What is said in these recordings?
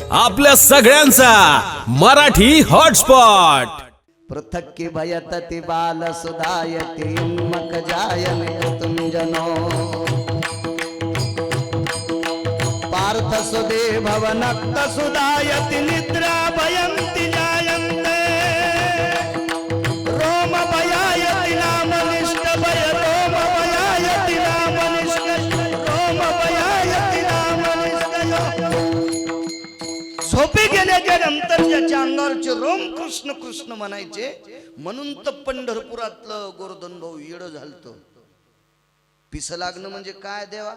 आपल्या सगळ्यांचा मराठी हॉटस्पॉट। पृथक की भयतति बाल सुधायति उन्मक जायन कुतुंजनो पार्थ सुदे भवनक्त सुधायति निद्रा भयंति जायन्ते रोम भयायति नाम निष्ठ भय रोम भयायति नाम निष्ठ रोम भयायति नाम निष्ठ। झोपी गेल्याच्या नंतर ज्याच्या अंगावरचे रोम कृष्ण कृष्ण म्हणायचे म्हणून तर पंढरपुरातलं गोवर्धन भाऊ येड झालतो। पिस लागणं म्हणजे काय देवा,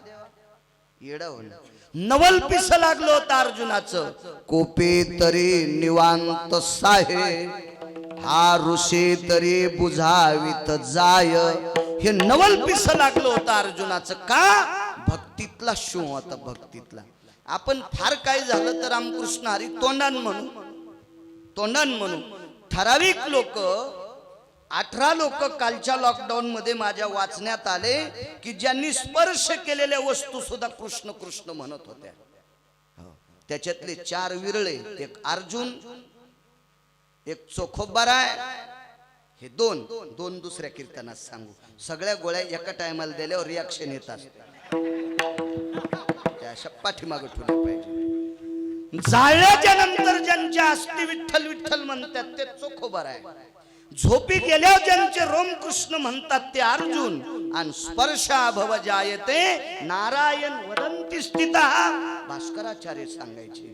येड होणं। नवल पिस लागलो होतं अर्जुनाचं, कोपे तरी निवांत साहे हा ऋषी तरी बुझावीत जाय। हे नवल पिस लागलो होतं अर्जुनाचं का? भक्तीतला शो होता, भक्तीतला। आपण फार काय झालं तर रामकृष्ण हरी तोंडान म्हणू ठराविक लोक 18 लोक कालच्या लॉकडाऊन मध्ये माझ्या वाचण्यात आले की ज्यांनी स्पर्श केलेल्या वस्तू सुद्धा कृष्ण कृष्ण म्हणत होत्या। त्याच्यातले 4 विरळे, एक अर्जुन, एक चोखोबाराय, हे दोन दुसऱ्या कीर्तनात सांगू। सगळ्या गोळ्या एका टायमाला दिल्यावर रिॲक्शन येत असते, अशा पाठीमागे ठेवले पाहिजे। जाळल्याच्या नंतर ज्यांच्या अस्थि विठ्ठल विठ्ठल म्हणतात ते चोखोबार आहे। झोपी गेल्यावर ज्यांचे रोम कृष्ण म्हणतात ते अर्जुन। आणि स्पर्शा भव जायते नारायण वदंती स्थिता भास्कराचार्य सांगायचे।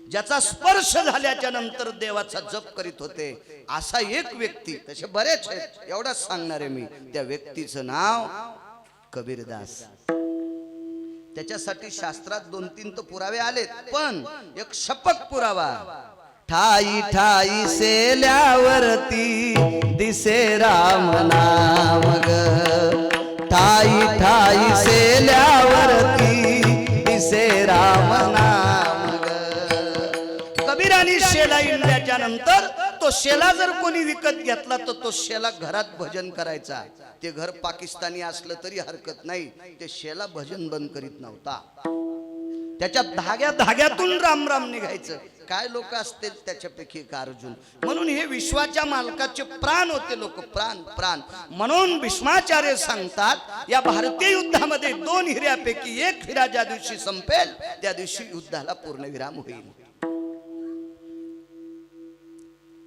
ज्याचा स्पर्श झाल्याच्या नंतर देवाचा जप करीत होते असा एक व्यक्ती, तसे बरेच आहेत, एवढाच सांगणार आहे मी। त्या व्यक्तीचं नाव कबीरदास। त्याच्यासाठी शास्त्रात 2-3 तर पुरावे आलेत, पण एक शपक पुरावा, ठाई ठाई सेल्यावरती दिसे राम नाम ग, ठाई ठाई सेल्यावरती दिसे राम नाम ग। कबीरानी शेला इंडल्याच्या नंतर तो शेला जर कोणी विकत घेतला तर तो शेला घरात भजन करायचा। ते घर पाकिस्तानी असलं तरी हरकत नाही, ते शेला भजन बंद करीत नव्हता। त्याच्या धाग्यातून राम राम निघायचं। काय लोक असतील त्याच्यापैकी एक अर्जुन। म्हणून हे विश्वाच्या मालकाचे प्राण होते लोक, प्राण। म्हणून भीष्माचार्य सांगतात या भारतीय युद्धामध्ये 2 हिऱ्यापैकी एक हिरा ज्या दिवशी संपेल त्या दिवशी युद्धाला पूर्णविराम होईल।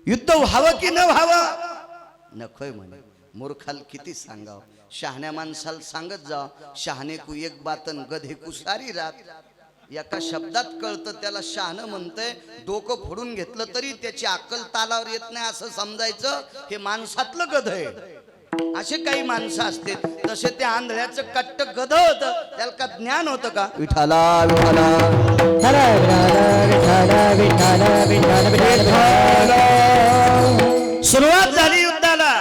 युद्ध व्हावं की न व्हावं नकोय म्हणे। मूर्खाल किती सांगाव, शहाण्या माणसाला सांगत जा, शहाणे को एक बातन गधे को सारी रात। एका शब्दात कळतं त्याला शहाणं म्हणतंय। डोकं फोडून घेतलं तरी त्याची अक्कल तालावर येत नाही असं समजायचं हे माणसातलं गध आहे। असे काही माणसं असते, तसे ते आंधळ्याचं कट्ट गध होतं, त्याला का ज्ञान होतं का? विठाला विठाला सुरुवात झाली युद्धाला।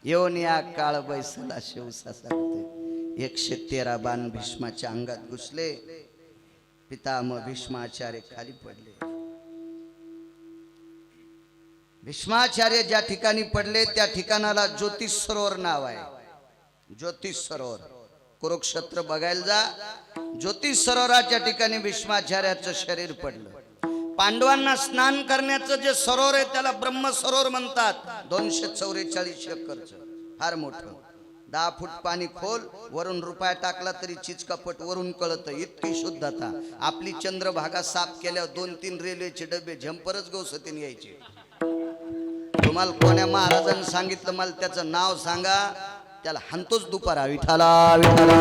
येऊन या काळ बैसला शिवसा सांगते। 113 बाण भीष्माच्या अंगात घुसले। पितामह भीष्माचार्य खाली पडले। भीष्माचार्य ज्या ठिकाणी पडले त्या ठिकाणाला ज्योतिष सरोवर नाव आहे। ज्योतिष सरोवर कुरुक्षेत्र बघायला जा, ज्योतिष सरोवराच्या ठिकाणी भीष्माचार्याचं शरीर पडलं। पांडवांना स्नान करण्याचं जे सरोवर आहे त्याला ब्रह्म सरोवर म्हणतात। 244 एकरचं, फार मोठं। 10 फूट पाणी खोल, वरून रुपया टाकला तरी चिचकापट वरून कळतं, इतकी शुद्धता। आपली चंद्रभागा साफ केल्यावर 2-3 रेल्वेचे डबे झंपरच गवसतीन यायचे। तुम्हाला कोण्या महाराजांनी सांगितलं मला त्याचं नाव सांगा, त्याला हंतोच दुपारा। विठाला विठाला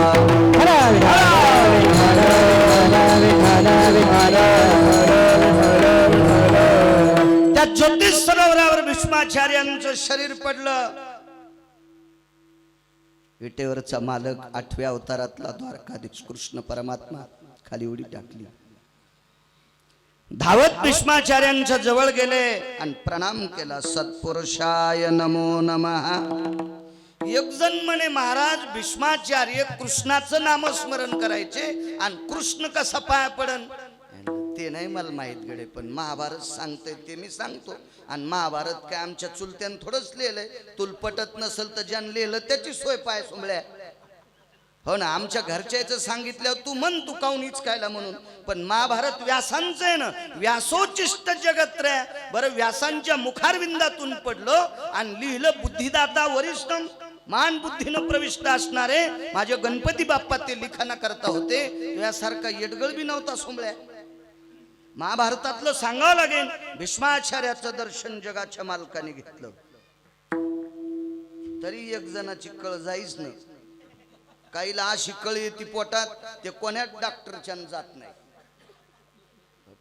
त्या ज्योतिष सरोवरावर भीष्माचार्यांचं शरीर पडलं। विटेवरचा मालक 8व्या अवतारातला द्वारकाधीश कृष्ण परमात्मा खाली उडी टाकली। धावत भीष्माचार्यांच्या जवळ गेले आणि प्रणाम केला। सत्पुरुषाय नमो नमः। एक जण म्हणे महाराज भीष्माचार्य कृष्णाचं नामस्मरण करायचे आणि कृष्ण कसा पाया पडन ते नाही मला माहित गडे, पण महाभारत सांगते ते मी सांगतो। आणि महाभारत काय आमच्या चुलत्यान थोडंच लिहिलंय, तुल पटत नसेल तर ज्यान लिहिलं त्याची सोय पाय सुंबळ्या। हो ना, आमच्या घरच्याचं सांगितल्यावर तू म्हण तू काऊन हिचकायला म्हणून, पण महाभारत व्यासांचं आहे ना, व्यासोचिष्ट जगत रे. बरं, व्यासांच्या मुखारविंदातून पडलो आणि लिहिलं बुद्धिदाता वरिष्ठम, मान बुद्धीनं प्रविष्ट असणारे माझे गणपती बाप्पा ते लिखाणा करता होते. यासारखा येडगळ बी नव्हता सोमळ्या. महाभारतातलं सांगावं लागेल, भीष्माचार्याचं दर्शन जगाच्या मालकाने घेतलं तरी एक जणाची कळ जाईच नाही. काहीला अशी कळ येते पोटात, ते कोण्याच डॉक्टरच्या जात नाही.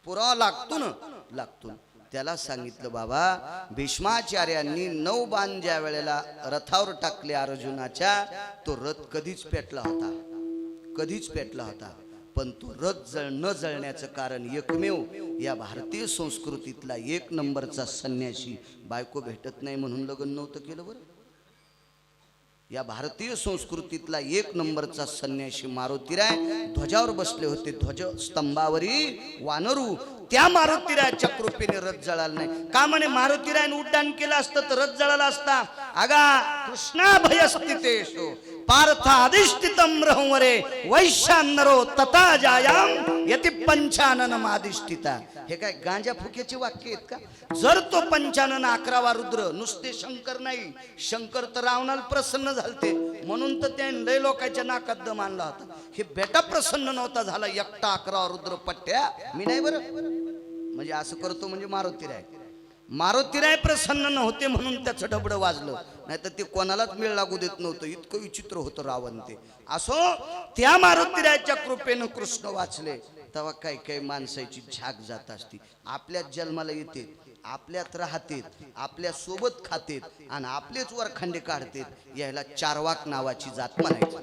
पुरावा लागतो ना, लागतो. त्याला सांगितलं, बाबा भीष्माचार्यांनी 9 बाण ज्या वेळेला रथावर टाकले अर्जुनाच्या, तो रथ कधीच पेटला होता, कधीच पेटला होता. पण तो रथ न जळण्याचं कारण एकमेव या भारतीय संस्कृतीतला 1 नंबरचा संन्यासी बायको भेटत नाही म्हणून लग्न नव्हतं केलं. बरं, या भारतीय संस्कृतीतला 1 नंबरचा संन्यासी मारुतीराय ध्वजावर बसले होते, ध्वज स्तंभावरी वानरू. त्या मारुतीरायाच्या कृपेने रथ जळाला नाही. का म्हणे मारुतीरायाने उड्डाण केलं असतं तर रथ जळाला असता. अगा कृष्णा भयस्थितेषु पार्थाधिष्ठितम रहंवरे वैश्यानरो तथा जायाम यति पंचानन माधिष्ठिता. हे काय गांजा फुक्याचे वाक्य आहेत का? जर तो 55 11वा रुद्र, नुसते शंकर नाही, शंकर तर रावणाला प्रसन्न झालते म्हणून तर त्याने लय लोकांच्या नाकात दम आणला होता. हे बेटा प्रसन्न नव्हता झाला, एकटा 11वा रुद्र पट्ट्या मी नाही. बरं, म्हणजे असं करतो म्हणजे मारुतीराय प्रसन्न नव्हते म्हणून त्याचं डबडं वाजलं, नाही तर ते कोणालाच मेळ लागू देत नव्हतं. इतकं विचित्र होतं रावण ते. असो, त्या मारुतीरायाच्या कृपेनं कृष्ण वाचले. तेव्हा काही काही माणसाची झाक जात असती. आपल्याच जन्माला येते, आपल्यात राहते, आपल्या सोबत खातेत आणि आपलेच वरखंडे काढतेत. यायला चारवाक नावाची जात म्हणायची.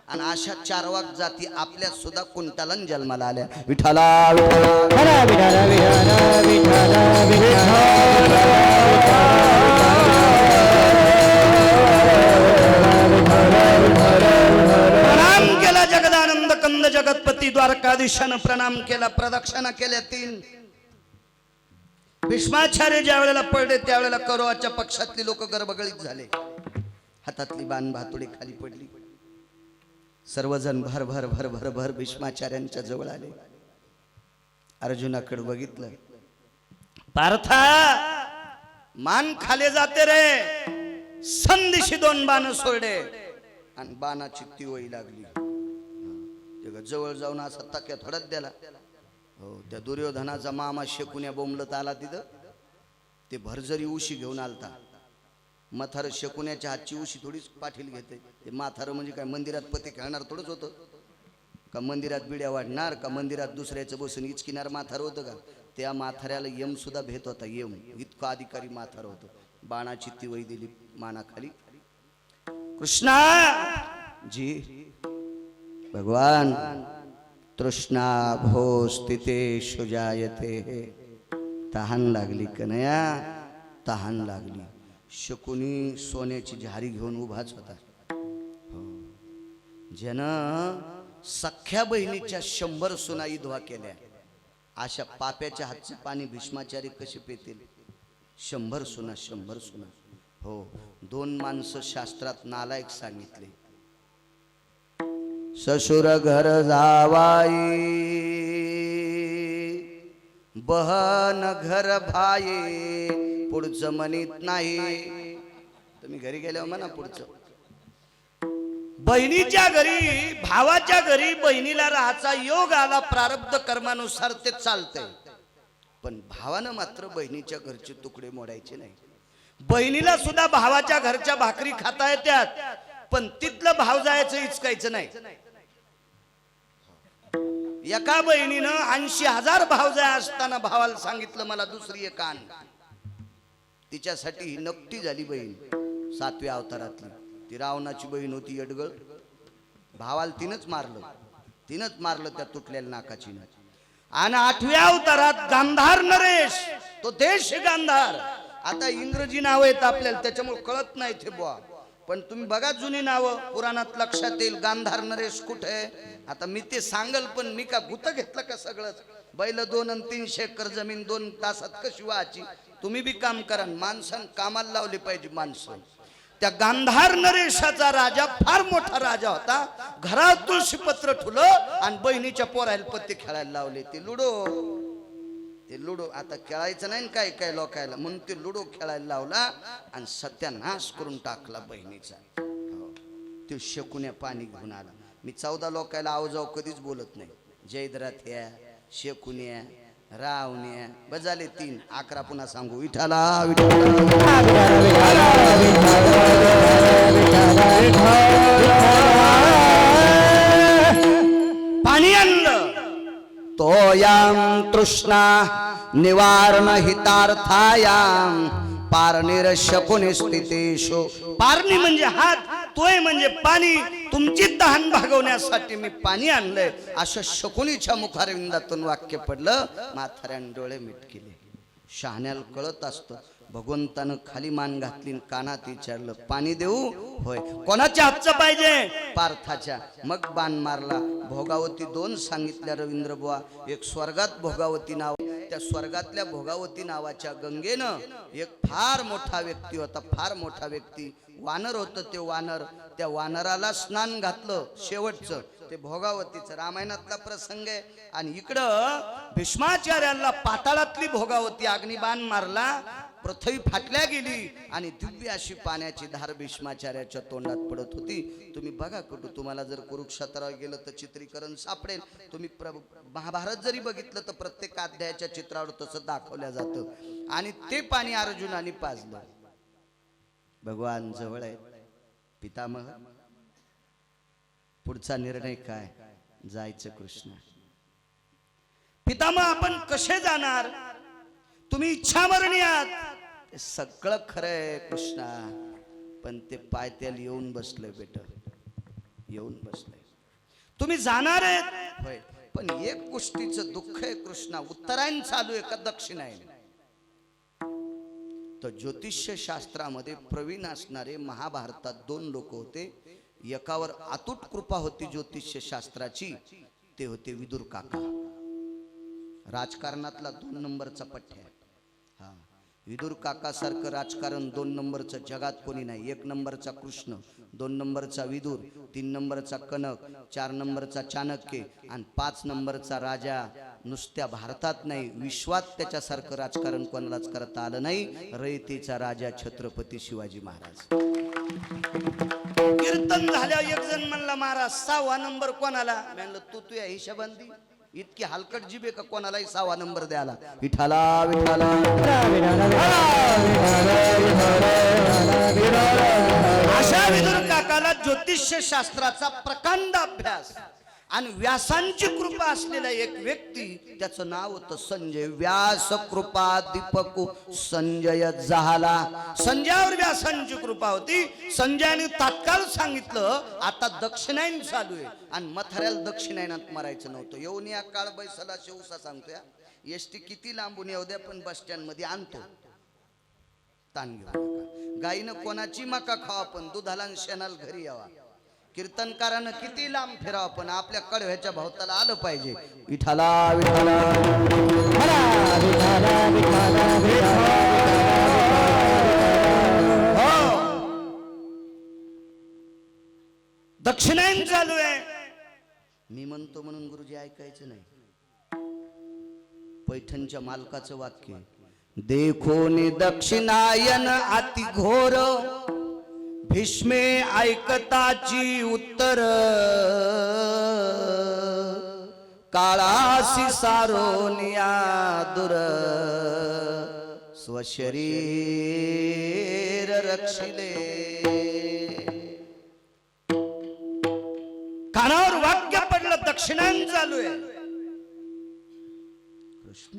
आणि अशा चारवाक जाती आपल्या सुद्धा कुंटाला जन्माला आल्या. विठ्ठला प्रणाम केला जगदानंद कंद जगतपती द्वारकाधीशानं प्रणाम केला. प्रदक्षिणा केल्या 3. भीष्माचार्य ज्या वेळेला पडले त्यावेळेला कौरवाच्या पक्षातली लोक गर्भगळीत झाले. हातातली बाण भातुडी खाली पडली. सर्वजण भर भर भर भर भर भीष्माचार्यांच्या जवळ आले. अर्जुनाकडे बघितलं. पार्था, मान खाले जाते रे. संदिशी 2 बाण सोडले आणि बाणाची तिवई लागली. जवळ जाऊन असा तक्या थोडाच द्याला. हो, त्या दुर्योधनाचा मामा शेकुन्या बोंबलत आला तिथं. ते भरजरी उशी घेऊन आलता. म्हातारं शेकुन्याच्या हातची उशी थोडीच पाठील घेते. ते म्हातारं म्हणजे काय मंदिरात पते खेळणार थोडंच होतं का? मंदिरात बिड्या वाढणार का? मंदिरात दुसऱ्याचं बसून इचकिनार म्हातारं होतं का? त्या म्हाताऱ्याला यम सुद्धा भेट होता. यम इतकं अधिकारी म्हातारं होतं. बाणाची तिवई दिली मानाखाली. कृष्णा जी, भगवान तृष्णा भो स्थिते शुजायते. तहान लागली कन्हया, तहान लागली. शकुनी सोन्याची झारी घेऊन उभाच होता. ज्यानं सख्या बहिणीच्या 100 सुना विधवा केल्या, अशा पाप्याच्या हातचे पाणी भीष्माचार्य कसे पेतील? 100 सुना, 100 सुना. हो, 2 माणसं शास्त्रात नालायक सांगितले. ससुर घर जावाई, बहन घर भाई. पुढचं म्हणत नाही. तुम्ही घरी गेल्यावर म्हणा पुढचं. बहिणीच्या घरी, भावाच्या घरी बहिणीला राहायचा योग आला. प्रारब्ध कर्मानुसार ते चालतंय. पण भावानं मात्र बहिणीच्या घरचे तुकडे मोडायचे नाही. बहिणीला सुद्धा भावाच्या घरच्या भाकरी खाता येतात, पण तिथलं भाव जायचं इचकायचं नाही. एका बहिणीनं 80,000 भावजाय असताना भावाला सांगितलं मला दुसरी एक आण. तिच्यासाठी ही नकटी झाली बहीण 7व्या अवतारातली. ती रावणाची बहीण होती येडगळ. भावाला तिनंच मारलं त्या तुटलेल्या नाकाची. आणि 8व्या अवतारात गांधार नरेश, तो देश गांधार. आता इंग्रजी नाव आहेत आपल्याला त्याच्यामुळे कळत नाही ते बुवा, पण तुम्ही बघा जुनी नावं पुराणात लक्षात येईल. गांधार नरेश कुठे? आता मी ते सांगल, पण मी का गुत घेतलं का सगळंच? बैल 2 आणि 300 एकर जमीन 2 तासात कशी व्हायची? तुम्ही बी काम करा. माणसानं कामाला लावली पाहिजे. माणसं त्या गांधार नरेशाचा राजा फार मोठा राजा होता. घरात तुळशीपत्र ठुलं आणि बहिणीच्या पोरायला पत्ते खेळायला लावले. ते लुडो आता खेळायचं नाही काय काय लोकायला म्हणून ते लुडो खेळायला लावला आणि सत्यानाश करून टाकला बहिणीचा. तो शकुन्या पाणी घेऊन आला. मी 14 लोकायला आवजाव कधीच बोलत नाही. जयद्रथ्या, शकुन्या, रावण्या बजाले 3 11 पुन्हा सांगू. विठाला पाणी आणलं. तोयां तृष्णा निवारण हितार्थायां पारणीर शकुनी स्थितेषु. पारणी म्हणजे हात, तोय म्हणजे पाणी. तुमची तहान भागवण्यासाठी मी पाणी आणलंय असं शकुनीच्या मुखारविंदातून वाक्य पडलं. म्हाताऱ्याने डोळे मिट केले. शहाण्याला कळत असतं. भगवंतानं खाली मान घातली, कानात विचारलं पाणी देऊ? होय. कोणाच्या हातचं पाहिजे? पार्थाच्या. मग बाण मारला. भोगावती 2 सांगितल्या रवींद्र बुवा. एक स्वर्गात भोगावती नाव, त्या स्वर्गातल्या भोगावती नावाच्या गंगेनं एक फार मोठा व्यक्ती होता. फार मोठा व्यक्ती वानर होतं. ते वानर, त्या वानराला स्नान घातलं शेवटचं. ते भोगावतीचं रामायणातला प्रसंग आहे. आणि इकडं भीष्माचार्याला पाताळातली भोगावती अग्निबाण मारला. पृथ्वी फाटल्या गेली आणि दिव्य अशी पाण्याची धार भीष्माचार्याच्या तोंडात पडत होती. तुम्ही बघा कुठं, तुम्हाला जर कुरुक्षेत्रावर गेलं तर चित्रीकरण सापडेल. तुम्ही महाभारत जरी बघितलं तर प्रत्येक अध्यायाच्या चित्रावर तसं दाखवल्या जातं. आणि ते पाणी अर्जुनाने पाजलं. भगवान जवळ आहे. पितामह, पुढचा निर्णय काय? जायचं कृष्ण. पितामह, आपण कसे जाणार? तुम्ही इच्छामरणी आहात. ते सगळं खरंय कृष्णा, पण ते पायथ्याला येऊन बसलंय बेटा, येऊन बसलंय. तुम्ही जाणार आहेत होय, पण एक गोष्टीचं दुःख आहे कृष्णा. उत्तरायण चालू आहे का दक्षिणायन? तर ज्योतिष्य शास्त्रामध्ये प्रवीण असणारे महाभारतात 2 लोक होते. एकावर अतूट कृपा होती ज्योतिष्य शास्त्राची. ते होते विदुर काका. राजकारणातला 2 नंबरचा पठ्य आहे. हा, विदुर काका सारखं राजकारण 2 नंबरचं जगात कोणी नाही. 1 नंबरचा कृष्ण, 2 नंबरचा विदुर, 3 नंबरचा कनक, 4 नंबरचा चाणक्य आणि 5 नंबरचा राजा. नुसत्या भारतात नाही, विश्वात त्याच्यासारखं राजकारण कोणालाच करता आलं नाही. रयतेचा राजा छत्रपती शिवाजी महाराज. कीर्तन झाल्यावर एक जण म्हणला महाराज 6वा नंबर कोणाला? म्हणलं तू तुझ्या हिशोबाने इतकी हलकट जिबे का कोणालाही 6वा नंबर द्याला. विठाला विठाला. अशा विदुर काकाला ज्योतिष्य शास्त्राचा प्रकांड अभ्यास आणि व्यासांची कृपा असलेला एक व्यक्ती, त्याचं नाव होतं संजय. व्यास कृपा दीपक संजय झाला. संजयावर व्यासांची कृपा होती. संजयाने तात्काळ सांगितलं आता दक्षिणायन चालू आहे आणि मथाऱ्याला दक्षिणायनात मरायचं नव्हतं. येऊन या काळ बैसला शेवसा सांगतोय. एसटी किती लांबून येऊ द्या पण बस स्टँड मध्ये आणतो. ताण घेऊ नका. गाईनं कोणाची मका खावा पण दुधाला आणि शेणाला घरी यावा. कीर्तनकारानं किती लांब फिरावं पण आपल्या कडव्याच्या भोवताला आलं पाहिजे. विठाला विठाला. दक्षिणायन चालू आहे. मी म्हणतो म्हणून गुरुजी ऐकायचं नाही. पैठणच्या मालकाचं वाक्य, देखोनी दक्षिणायन अति घोर, भीष्मे ऐकताची उत्तर, काळासी सारोनिया दूर, स्वशरीर रक्षिले. कानावर वाक्य पडलं दक्षिणायन चालू आहे. कृष्ण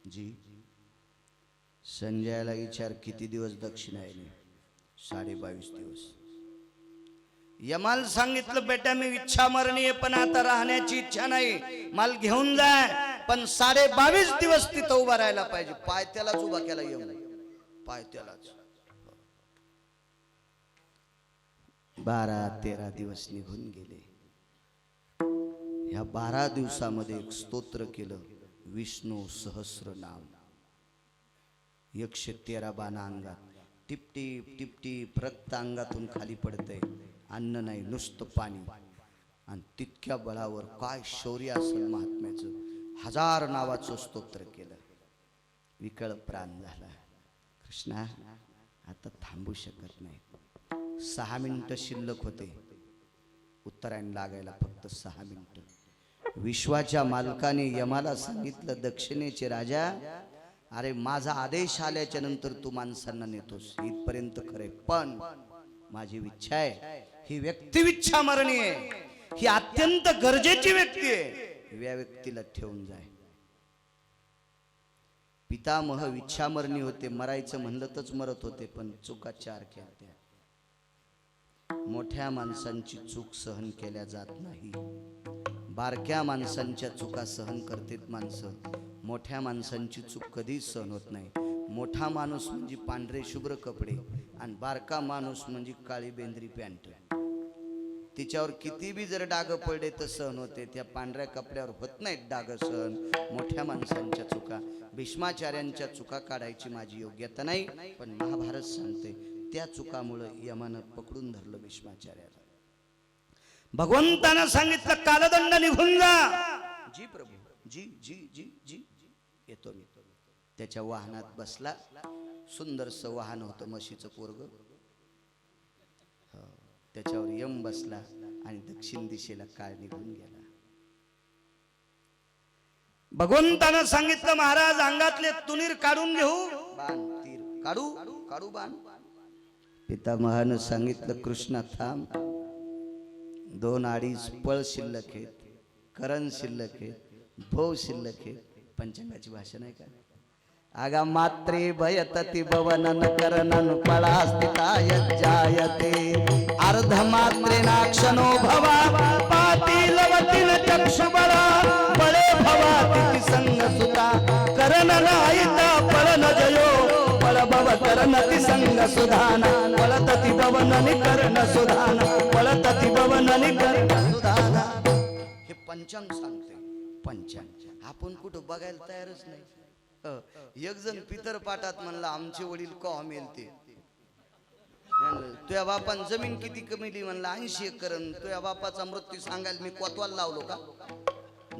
जी संजयाला विचार किती दिवस दक्षिणायन? 22.5 दिवस. यमाल सांगितलं बेटा मी इच्छा मरणी आहे पण आता राहण्याची इच्छा नाही, माल घेऊन जाय. पण 22.5 दिवस तिथं उभा राहायला पाहिजे. पायथ्यालाच उभा केला यम, पायथ्यालाच. 12-13 दिवस निघून गेले. ह्या 12 दिवसामध्ये एक स्तोत्र केलं, विष्णू सहस्र नाम. 113 बाण अंगात. टिपटिप टिपटिप रक्त अंगातून खाली पडतंय, अन्न नाही नुसतं पाणी. आणि तितक्या बळावर काय शौर्य असेल महात्म्याचं, 1000 नावाचं स्तोत्र केलं. विकळ प्राण झाला. कृष्णा आता थांबू शकत नाही. 6 मिनिटं शिल्लक होते. उत्तरायण लागायला फक्त 6 मिनिटं. विश्वाच्या मालकाने यमाला सांगितलं, दक्षिणेचे राजा, अरे माझा आदेश आल्याच्या नंतर तू माणसांना नेतोस इथपर्यंत खरे, पण माझी इच्छा आहे, ही व्यक्ती इच्छा मरणी आहे, ही अत्यंत गरजेची व्यक्ती आहे, या व्यक्तीला ठेवून जाय. पितामह विच्छामरणी होते, मरायचं म्हणलं तरच मरत होते, पण चुका 4 केल्या. मोठ्या माणसांची चूक सहन केल्या जात नाही, बारक्या माणसांच्या चुका सहन करतात माणसं. मोठ्या माणसांची चूक कधीच सहन होत नाही. मोठा माणूस म्हणजे पांढरे शुभ्र कपडे आणि बारका माणूस म्हणजे काळी बेंद्री पॅन्ट. तिच्यावर किती बी जर डाग पडले तर सहन होते, त्या पांढऱ्या कपड्यावर होत नाहीत डाग सहन. मोठ्या माणसांच्या चुका, भीष्माचार्यांच्या चुका काढायची माझी योग्यता नाही, पण महाभारत सांगते त्या चुकामुळे यमानं पकडून धरलं भीष्माचार्याला. भगवंतानं सांगितलं कालदंड निघून जा. जी प्रभू, जी जी जी जी येतो मी. त्याच्या वाहनात बसला. सुंदरसं वाहन होतं, म्हशीचं पोरग. त्याच्यावर यम बसला आणि दक्षिण दिशेला काळ निघून गेला. भगवंतानं सांगितलं महाराज अंगातले तुनीर काढून घेऊ, बाण तीर काढू काढू बाण. पितामहानं सांगितलं कृष्णा थांब, 2-2.5 पळ शिल्लक आहेत, करण शिल्लक आहेत, भोव शिल्लक आहेत. पंचांगाची भाषा नाही का? आगा मात्रे भयतति भवनन करणन पळास्थिताय जायते अर्ध मात्रेनाक्षणो भवा पाटीलवतीन चक्षुबला बळे भवा तिथि संग सुता करण नायिता पळन जयो पळ भव करणति संग सुधाना पळतति भवननि कर्ण सुधाना पळतति भवननि कर्ण सुधाना. हे पंचांग सांगते. पंचांग आपण कुठं बघायला तयारच नाही. एक जण पितर पाठात म्हणला आमचे वडील कवा मेलते. तुझ्या बापान जमीन किती कमीली म्हणला 80 एकर. तुझ्या बापाचा मृत्यू सांगायला मी कोतवाल लावलो का?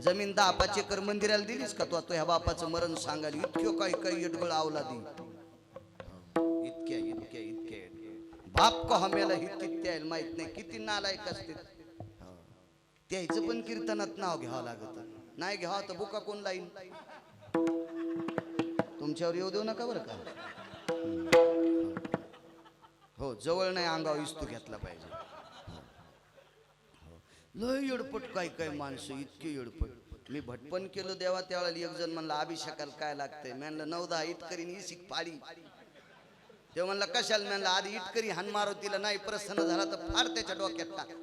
जमीन 10-5 एकर मंदिराला दिलीस का? तुझ्या बापाचं मरण सांगायला इतकं काही काही येडगळ आवला दी. इतक्या इतक्या इतक्या बाप कहा मेला हे किती माहित नाही. किती नालायक असते. त्याचं पण कीर्तनात नाव घ्यावं लागत. नाही घ्यावं तर बुका कोण लाईन. तुमच्यावर येऊ देऊ नका बरं का. हो जवळ नाही अंगावर इस्तू घेतला पाहिजे. लय येडपट काय काय माणसं इतके येडपट. मी भटपण केलं देवा त्यावेळेला एक जण म्हणला अभिषेकाला काय लागतंय. म्हणलं 9-10 इटकरी इसिक पाडी. तेव्हा म्हणला कशाला. म्हणलं आधी इटकरी हान मारुतीला नाही प्रसन्न झाला तर फार त्याच्या डोक्यात टाक.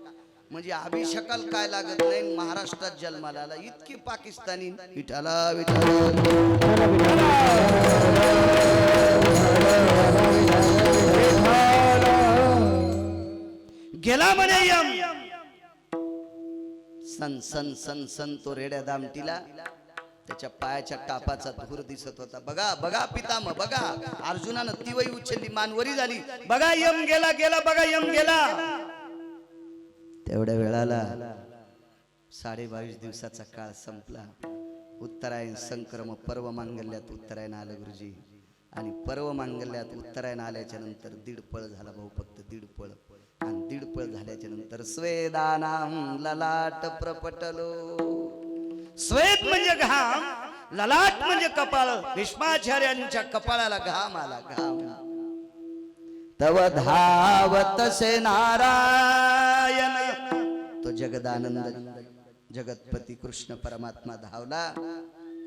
म्हणजे अभिषेकाला काय लागत नाही. महाराष्ट्रात जन्माला आला इतकी पाकिस्तानी विठाला गेला म्हणे यम. सन सन सन सन तो रेड्या दामटीला. त्याच्या पायाच्या टापाचा धूर दिसत होता. बघा बघा पितामह बघा. अर्जुनानं ती वही उचलली मानवरी झाली. बघा यम गेला गेला बघा यम गेला. तेवढ्या वेळाला 22.5 दिवसाचा काळ संपला. उत्तरायण संक्रम पर्व मांगल्यात उत्तरायण आलं गुरुजी. आणि पर्व मांगल्यात उत्तरायण आल्याच्या नंतर 1.5 पळ झाला भाऊ. फक्त 1.5 पळ. आणि 1.5 पळ झाल्याच्या नंतर स्वेदानाम ललाट प्रपटलो. स्वेद म्हणजे घाम, ललाट म्हणजे कपाळ. भीष्माचार्यांच्या कपाळाला घाम आला. घाम तव धावतसे नारायण. तो जगदानंद जगतपती कृष्ण परमात्मा धावला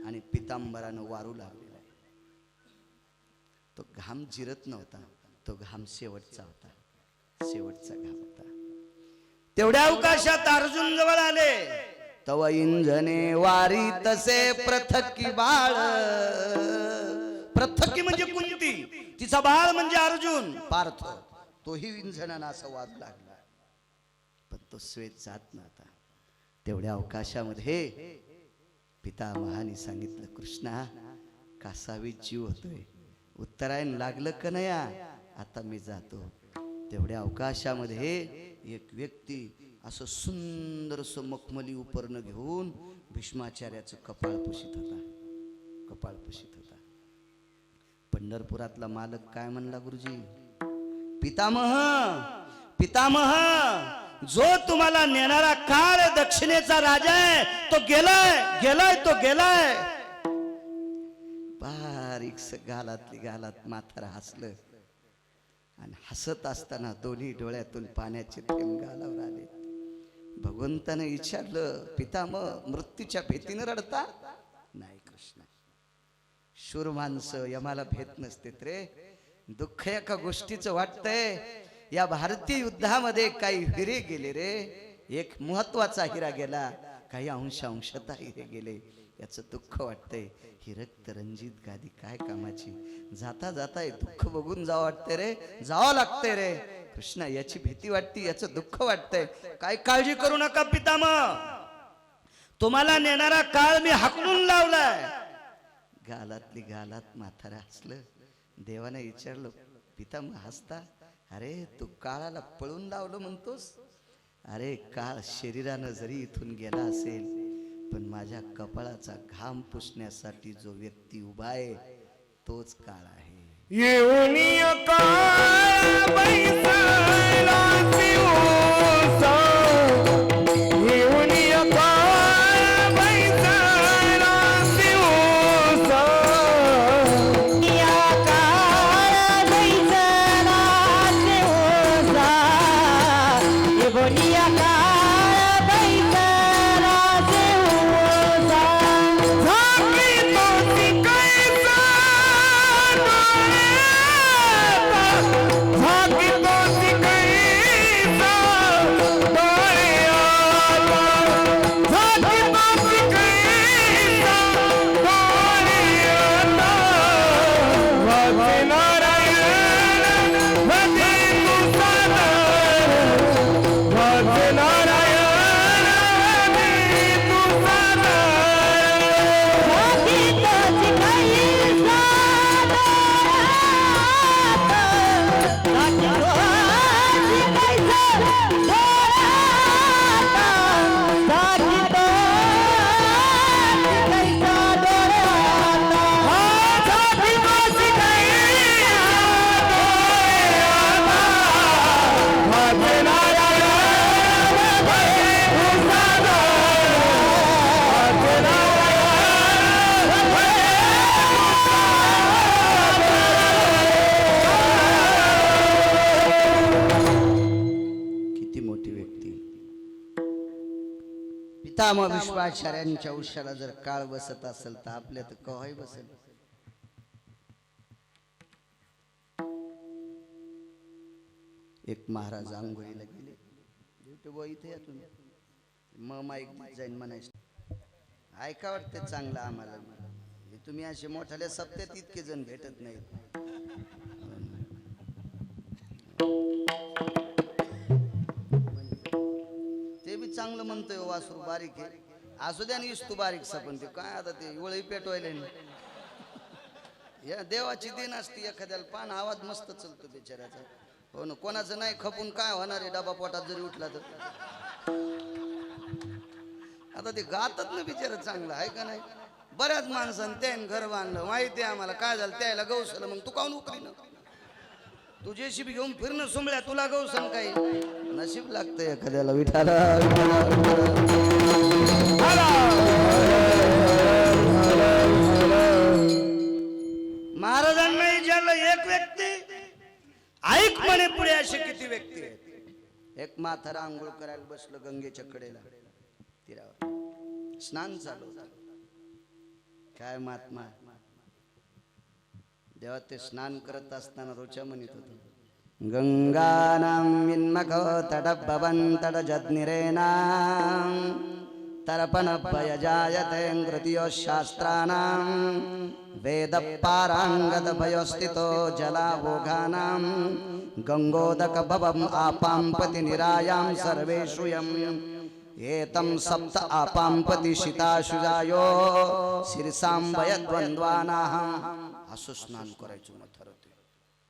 आणि पितांबरानं वारू लागलेला. तो घाम जिरत नव्हता. तो घाम शेवटचा होता. शेवटचा घाम होता. तेवढ्या अवकाशात अर्जुन जवळ आले. तव इंजने वारी तसे पृथकी बाळ. पृथकी म्हणजे कुंती. तिचा बाळ म्हणजे अर्जुन पार्थ. तोही इंजनानं असं वाजू लागला. पण तो श्वेत जात नव्हता. तेवढ्या अवकाशामध्ये पितामहाने सांगितलं कृष्णा कासावीस जीव होतोय. उत्तरायण लागलं का नाही. आता मी जातो. तेवढ्या अवकाशामध्ये एक व्यक्ती असं सुंदरसं मखमली उपरणं घेऊन भीष्माचार्याचं कपाळ पुशीत होता. पंढरपुरातला मालक काय म्हणला, गुरुजी, पितामह, जो तुम्हाला नेणारा काळ दक्षिणेचा राजा आहे तो गेलाय. बारीकस गालात म्हातारा हसलं आणि हसत असताना दोन्ही डोळ्यातून पाण्याचे थेंब गालावर आले. भगवंताने विचारलं, पितामह, मृत्यूच्या भीतीने रडता? नाही कृष्ण, शूर माणसं यमाला भेट नसते रे. दुःख एका गोष्टीचं वाटतंय, या भारतीय युद्धामध्ये काही हिरे गेले रे. एक महत्वाचा हिरा गेला, काही अंशाता हिरे गेले, याचं दुःख वाटतंय. ही रक्तरंजित गादी काय कामाची, जाता जाता हे दुःख बघून जावं वाटतंय रे, जावं लागतंय रे. कृष्णा, याची भीती वाटते, याचं दुःख वाटतंय. काय काळजी करू नका पितामह, तुम्हाला नेणारा काळ मी हाकलून लावलाय. गालात म्हातारा हसलं. देवाने विचारलं, पितामह हसता? अरे तू काळाला पळून लावलं म्हणतोस? अरे काळ शरीरानं जरी इथून गेला असेल, पण माझ्या कपाळाचा घाम पुसण्यासाठी जो व्यक्ती उभा आहे तोच काळ आहे. पितामह भीष्माचार्यांच्या उशाला जर काळ बसत असेल तर आपल्या तर कवाही बसेल. एक महाराज आंघोळीला गेले. इथे या तुम्ही, मग माईक जाईन म्हणायचं. ऐका वाटते चांगलं आम्हाला, तुम्ही असे मोठ्याल्या सप्त्यात इतके जण भेटत नाहीत. ते बी चांगलं म्हणतोय, वासरू बारीक आहे असू द्या, आणि तू बारीक सपन ते काय आता ते वळी पेटवायला या देवाची देण असती. एखाद्याला पान आवाज मस्त चलतो बिचाऱ्याचा. हो ना, कोणाचं नाही खपून काय होणार आहे, डबा पोटात जरी उठला तर. आता ते गातात ना बिचारा चांगलं आहे का नाही. बऱ्याच माणसानं त्यानं घर बांधलं, माहिती आहे आम्हाला काय झालं, त्याला गौसलं. मग तू काऊन उकरी ना, तू जेसीबी घेऊन फिरणं सुंबळ्या, तुला गौसन काही नशीब लागतंय एखाद्याला. विठाला महाराजांना विचारलं, एक व्यक्ती ऐक म्हणे, पुढे असे किती व्यक्ती आहेत. एक म्हातारा आंघोळ करायला बसलं गंगेच्या कडेला, तीरावर स्नान चालू होतं. काय महात्मा देवा ते स्नान करत असताना रोचा म्हणत होतो, गंगानां विन्मखो तटभवन् तटजद्निरेणां तर्पणभयजायते कृतियो शास्त्राणां वेदपाराङ्गतभयोस्थितो जलाभोगानां गंगोदकभवम् आपाम्पति निरायां सर्वेषु यम् एतं सप्त आपाम्पति शिताशुजायो शिरसांबयद्वन्द्वानाः. असं स्नान करायचं मग ठरवते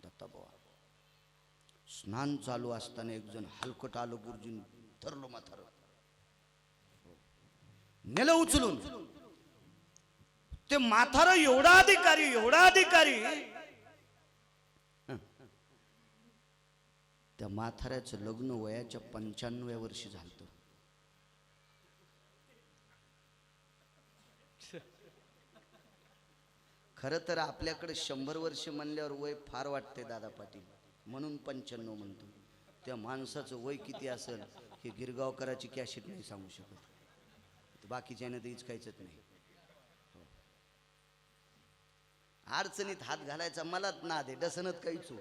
दत्ताबा. स्नान चालू असताना एक जण हलकट आलं, गुरुजींनी धरलो म्हातारं, नेलं उचलून. ते म्हातारं एवढा अधिकारी, त्या म्हाताऱ्याचं लग्न वयाच्या 95व्या वर्षी झालं. खरं तर आपल्याकडे 100 वर्ष म्हणल्यावर वय फार वाटते दादा पाटील, म्हणून 95 म्हणतो. त्या माणसाचं वय किती असेल हे गिरगावकराची कॅसेट नाही सांगू शकत, बाकीच्याने तर इचकायचंच नाही. अडचणीत हात घालायचा मलाच ना दे, डसनत काहीच.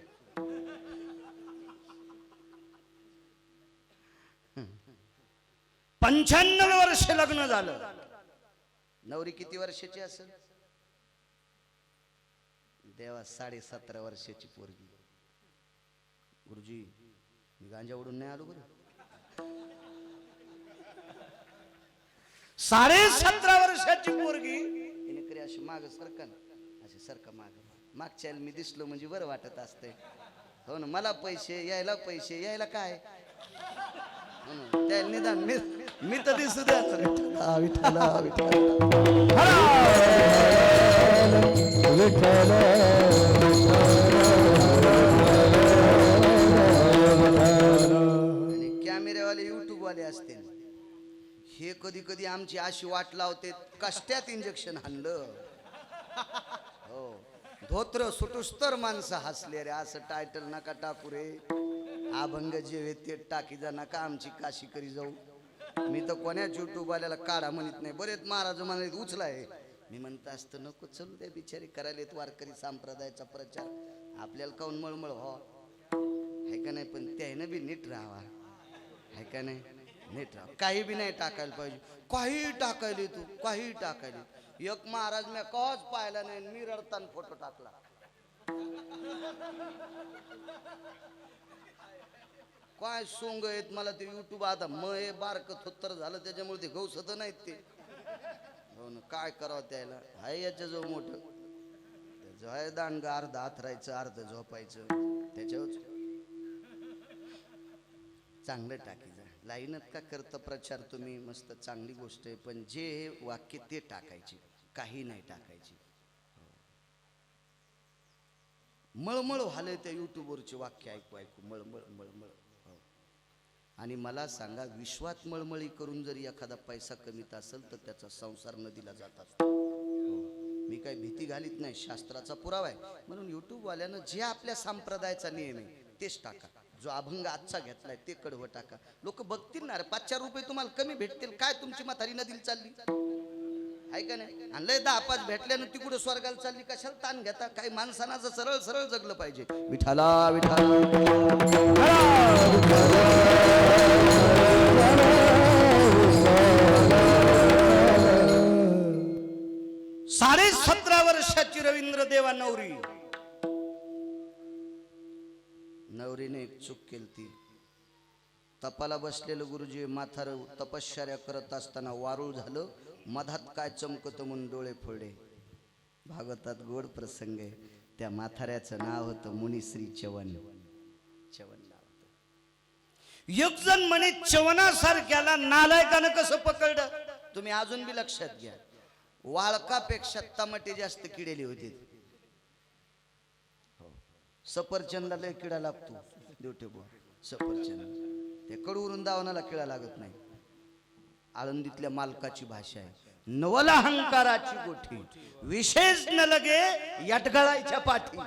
95 वर्ष लग्न झालं. नवरी किती वर्षाची असेल देवा? 17.5 वर्षाची पोरगी. गुरुजी मी गांजा उडून नाही आलो बरं. 17.5 वर्षाची पोरगी हिने अशी माग सरकन, असे सरका मागच्या मी दिसलो म्हणजे बरं वाटत असते. हो ना, मला पैसे यायला काय त्या निदान मी तर दिसू द्या. कॅमेऱ्यावाले युट्यूब वाले असते, हे कधी कधी आमची अशी वाट लावते, कष्ट्यात इंजेक्शन हाणलं. हो, धोत्र सुटुस्तर माणसं हसले रे, असं टायटल नका टाकू रे. अभंग जे ते टाकी जा नका आमची काशी करी जाऊ. मी तर कोणाच युट्यूब वाल्याला काढा म्हणत नाही. बरेच महाराज म्हणाले उचलाय, मी म्हणत असतं नको, चलू द्या बिचारी, करायलेत वारकरी संप्रदायाचा प्रचार, आपल्याला काऊन मळमळ हो, है का नाही. पण त्यानं बी नीट राहावा, है का नाही, नीट राहा. काही बी नाही टाकायला पाहिजे, काही टाकायले तू, काही टाकायले. एक महाराज मी कवाच पाहिला नाही, मी रडताना फोटो टाकला. काय सोंग आहेत मला ते युट्यूब. आता हे बारक थोत्तर झालं त्याच्यामुळे ते गौसत नाहीत ते. हो ना, काय करावं त्याला. हाय याच्या जो मोठं त्याचं आहे दांड, अर्ध हातरायचं अर्ध झोपायचं, त्याच्यावर चांगलं टाकी जा. लाईनच का करतं प्रचार तुम्ही, मस्त चांगली गोष्ट आहे, पण जे वाक्य ते टाकायचे, काही नाही टाकायची. मळमळ व्हालंय त्या युट्यूबवरचे वाक्य ऐकू मळमळ मळमळ. आणि मला सांगा, विश्वात मळमळी करून जरी एखादा पैसा कमीत असेल तर त्याचा संसार नदीला जात असतो. मी काही भीती घालीत नाही, शास्त्राचा पुरावा आहे. म्हणून युट्यूबवाल्यानं जे आपल्या संप्रदायाचा नियम आहे तेच टाका. जो अभंग आजचा घेतलाय ते कडवं टाका. लोक बघतील ना, 5-4 रुपये तुम्हाला कमी भेटतील, काय तुमची म्हातारी नदीला चालली आहे का नाही. आणि लय 10-5 भेटल्यानं ती कुठं स्वर्गाला चालली, कशाला ताण घेता. काही माणसानं सरळ सरळ जगलं पाहिजे. विठाला विठाला 17.5 वर्षाची रवींद्र देवा नवरीने एक चूक केली. ती तपाला बसलेलं गुरुजी माथार तपश्चर्या करत असताना वारूळ झालं. मधात काय चमकत म्हणून डोळे फोडले. भागवतात गोड प्रसंग आहे. त्या माथाऱ्याचं नाव होतं मुनिश्री चवन. चवन नाव होतं. एक जण म्हणे चवनासारख्याला नालायकानं कसं पकडलं. तुम्ही अजून बी लक्षात घ्या, वाळकापेक्षा टमाटे जास्त किडेली होते. सफरचंदाला किडा लागतो, देवटे बुवा सफरचंद ते कडूवरून दावणाला किडा लागत नाही. आळंदीतल्या मालकाची भाषा आहे, नवल अहंकाराची गोठी विशेष न लगे यटगळायच्या पाठी.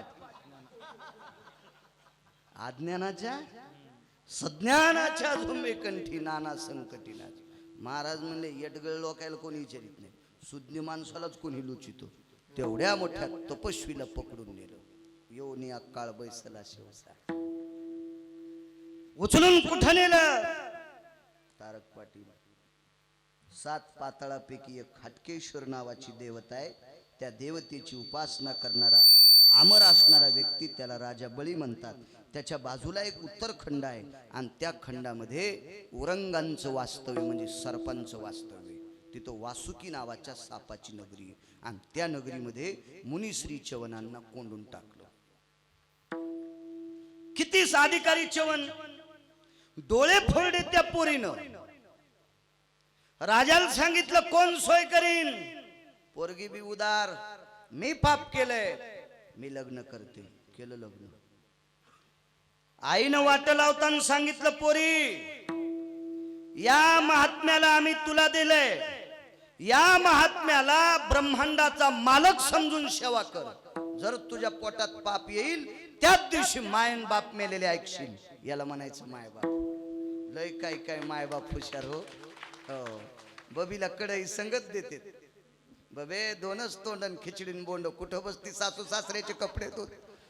अज्ञानाच्या सज्ञानाच्या झुंबे कंठी नाना संकटी नाच. महाराज म्हणले यटगळ लोकायला कोणी विचारित नाही, सुज्ञ माणसालाच कोणी लुचितो. तेवढ्या मोठ्या तपस्वीला पकडून नेलं. योनी अक्काळ बैसला शिवसा. उचलून कुठं नेलं. तारक पाटील. 7 पाताळापैकी एक हटकेश्वर नावाची देवता आहे. त्या देवतेची उपासना करणारा अमर असणारा व्यक्ती त्याला राजा बळी म्हणतात. त्याच्या बाजूला एक उत्तर खंड आहे आणि त्या खंडामध्ये उरंगांचं वास्तव्य म्हणजे सर्पांचं वास्तव्य. तिथं वासुकी नावाच्या सापाची नगरी आहे आणि त्या नगरीमध्ये मुनिश्री चवनांना कोंडून टाकलं. किती अधिकारी चवन डोळे फोडले त्या पोरीनं. राजाला सांगितलं कोण सोय करीन. पोरगी बी उदार, मी पाप केलंय, मी लग्न करते. केलं लग्न. आईनं वाट लावताना सांगितलं पोरी, या महात्म्याला आम्ही तुला दिलंय, या महात्म्याला ब्रह्मांडाचा मालक समजून सेवा कर. जर तुझ्या पोटात पाप येईल त्याच दिवशी मायन बाप मेलेले ऐकशील. याला म्हणायचं मायबाप. लय काय काय मायबाप हुशार हो. बबीला कडई संगत देते. बबे दोनच तोंडन खिचडीन बोंड, कुठं बसती सासू सासऱ्याचे कपडे धुत.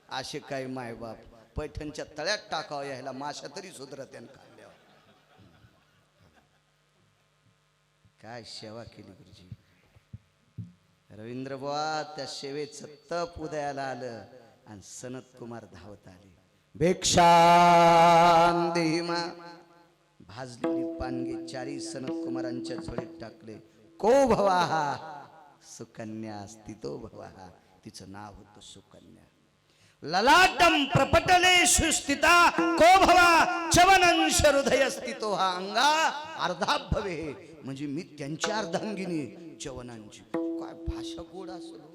असे काय मायबाप. पैठणच्या तळ्यात टाकावं यायला माशा तरी सुधरत खाल्ल्यावर. काय सेवा केली गुरुजी. रवींद्र बुवा त्या सेवेचं तप उदयाला आलं आणि सनत कुमार धावत आले. भिक्षां देहि मा. भाजलेली पानगे चारी सनत कुमारांच्या झोळीत टाकले. को भवाहा सुकन्या स्थितो भवाहा. तिचं नाव होतं सुकन्या. ललाटम प्रपटलेषु स्थिता को भवा चवनंश हृदय स्थितो. हा अंगा अर्धा भवे, म्हणजे मी त्यांची अर्धांगिनी चवनांची. काय भाषा गोड असलो.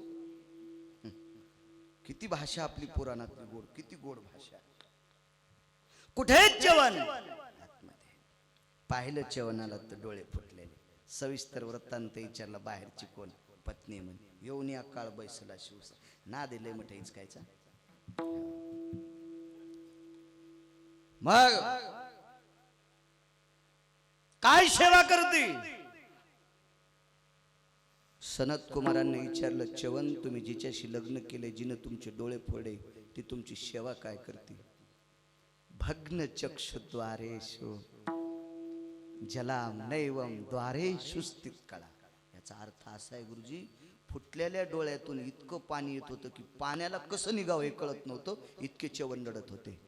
किती भाषा आपली पुराणातली गोड, किती गोड भाषा. कुठे चवन आतमध्ये. पाहिलं चवनाला तर डोळे फुटलेले. सविस्तर वृत्तांत विचारला बाहेरची कोण. पत्नी म्हणे येऊन या काळ बैसला शिवस. ना दिले मोठे हिचकायचा. मग काय सेवा करते. सनत कुमारांनी विचारलं चवन तुम्ही जिच्याशी लग्न केले, जिने तुमचे डोळे फोडे, ती तुमची सेवा काय करते. भग्न चक्षुद्वारेषु जलाम नैवम द्वारेषु स्थित कळा. याचा अर्थ असा आहे गुरुजी, फुटलेल्या डोळ्यातून इतकं पाणी येत होतं की पाण्याला कसं निघावं हे कळत नव्हतं. इतके चवन रडत होते.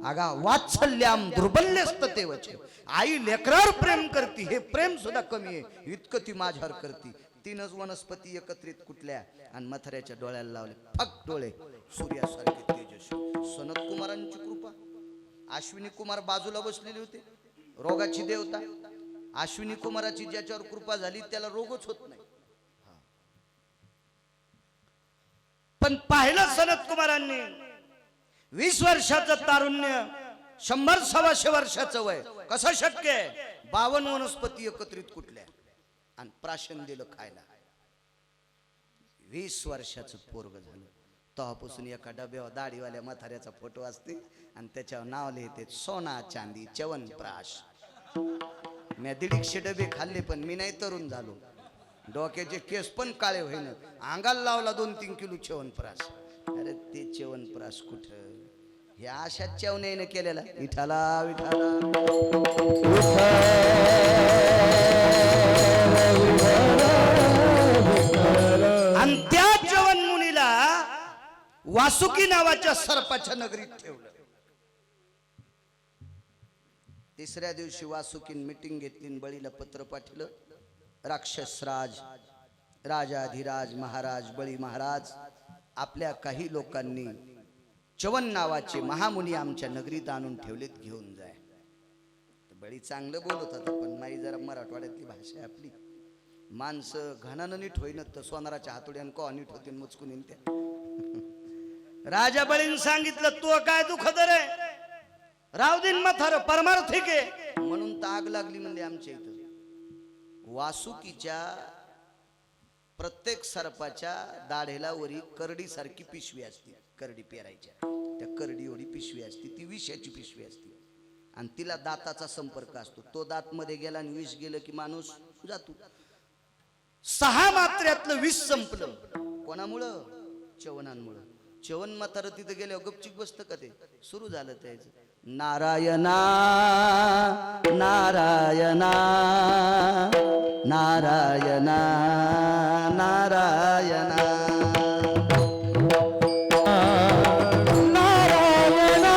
आगा वात्सल्याम दुर्बल्यस्तते वचे. आई लेकरावर प्रेम करती, हे प्रेम सुद्धा कमी आहे, इतकं ती माझ्यावर करती. तीनच वनस्पती एकत्रित कुठल्या आणि मथऱ्याच्या डोळ्याला लावले. फक डोळे सूर्यासारखे तेजस्वी. सनत कुमारांची कृपा. अश्विनी कुमार बाजूला बसलेले होते. रोगाची देवता. अश्विनी कुमाराची ज्याच्यावर कृपा झाली त्याला रोगच होत नाही. पण पाहिलं सनत कुमारांनी 20 वर्षाचं तारुण्य, 100-125 वर्षाचं वय, कसं शक्य आहे. 52 वनस्पती एकत्रित कुठल्या आणि प्राशन दिलं खायला. 20 वर्षाचं पोरग झालं. तेव्हापासून एका डब्यावर दाढीवाल्या म्हाताऱ्याचा फोटो असते आणि त्याच्यावर नाव लिहिते सोना चांदी च्यवनप्राश. मी 150 डबे खाल्ले पण मी नाही तरुण झालो. डोक्याचे केस पण काळे होईन. अंगाला लावला 2-3 किलो च्यवनप्राश. अरे ते च्यवनप्राश कुठं. हे अशा च्यवनेने केलेला. विठाला विठाला आणि त्या च्यवन मुनीला वासुकी नावाच्या सर्पाच्या नगरीत ठेवलं. तिसऱ्या दिवशी वासुकीन मीटिंग घेतली, बळीला पत्र पाठवलं. राक्षसराज राजाधिराज महाराज बळी महाराज, आपल्या काही लोकांनी च्यवन नावाचे महामुनी आमच्या नगरीत आणून ठेवलेत, घेऊन जाय. बळी चांगलं बोलत होता पण माई जरा मराठवाड्यातली भाषा आहे आपली. माणसं घणानं नीट होईन तर सोनाराच्या हातोड्यान को नीट होतील मुचकून येईन त्या. राजा बळीन सांगितलं तू काय दुखत रे, राव दिन मथार परमार्थिक आहे म्हणून तर आग लागली म्हणजे आमच्या इथं. वासुकीच्या प्रत्येक सर्पाच्या दाढेला वरी करडी सारखी पिशवी असते. करडी पेरायच्या त्या करडी एवढी पिशवी असते, ती विषाची पिशवी असते आणि तिला दाताचा संपर्क असतो. तो दात मध्ये गेला आणि विष गेलं की माणूस जातो. 6 मात्र्यातलं विष संपलं. कोणामुळं? च्यवनांमुळं. च्यवन म्हातारं तिथं गेल्यावर गपचिक बसतं का ते. सुरू झालं त्याचं नारायणा नारायणा नारायणा नारायणा नारायण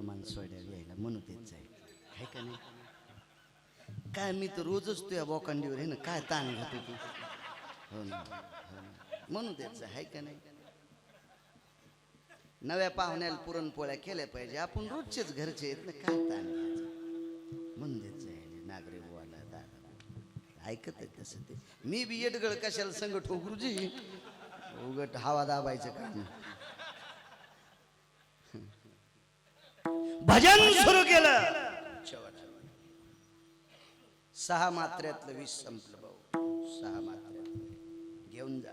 प्रमाण सोडायला यायला म्हणू देत जाईल आहे का नाही. काय मी तर रोजच तुझ्या बोकांडीवर आहे ना, काय ताण घेतो तू. हो ना, हो ना. म्हणू देत जा आहे का नाही. नव्या पाहुण्याला पुरणपोळ्या केल्या पाहिजे, आपण रोजचेच घरचे आहेत ना, काय ताण घ्यायचं. म्हणून देत जाईल नागरे बुवाला दादा ऐकत आहे तसं ते. मी बी येडगळ कशाला संगत हो गुरुजी, उगट हवा दाबायचं काम. भजन सुरू केलं. 6 मात्र्यातलं विष संपलं भाऊ. 6 मात्र्यात घेऊन जा.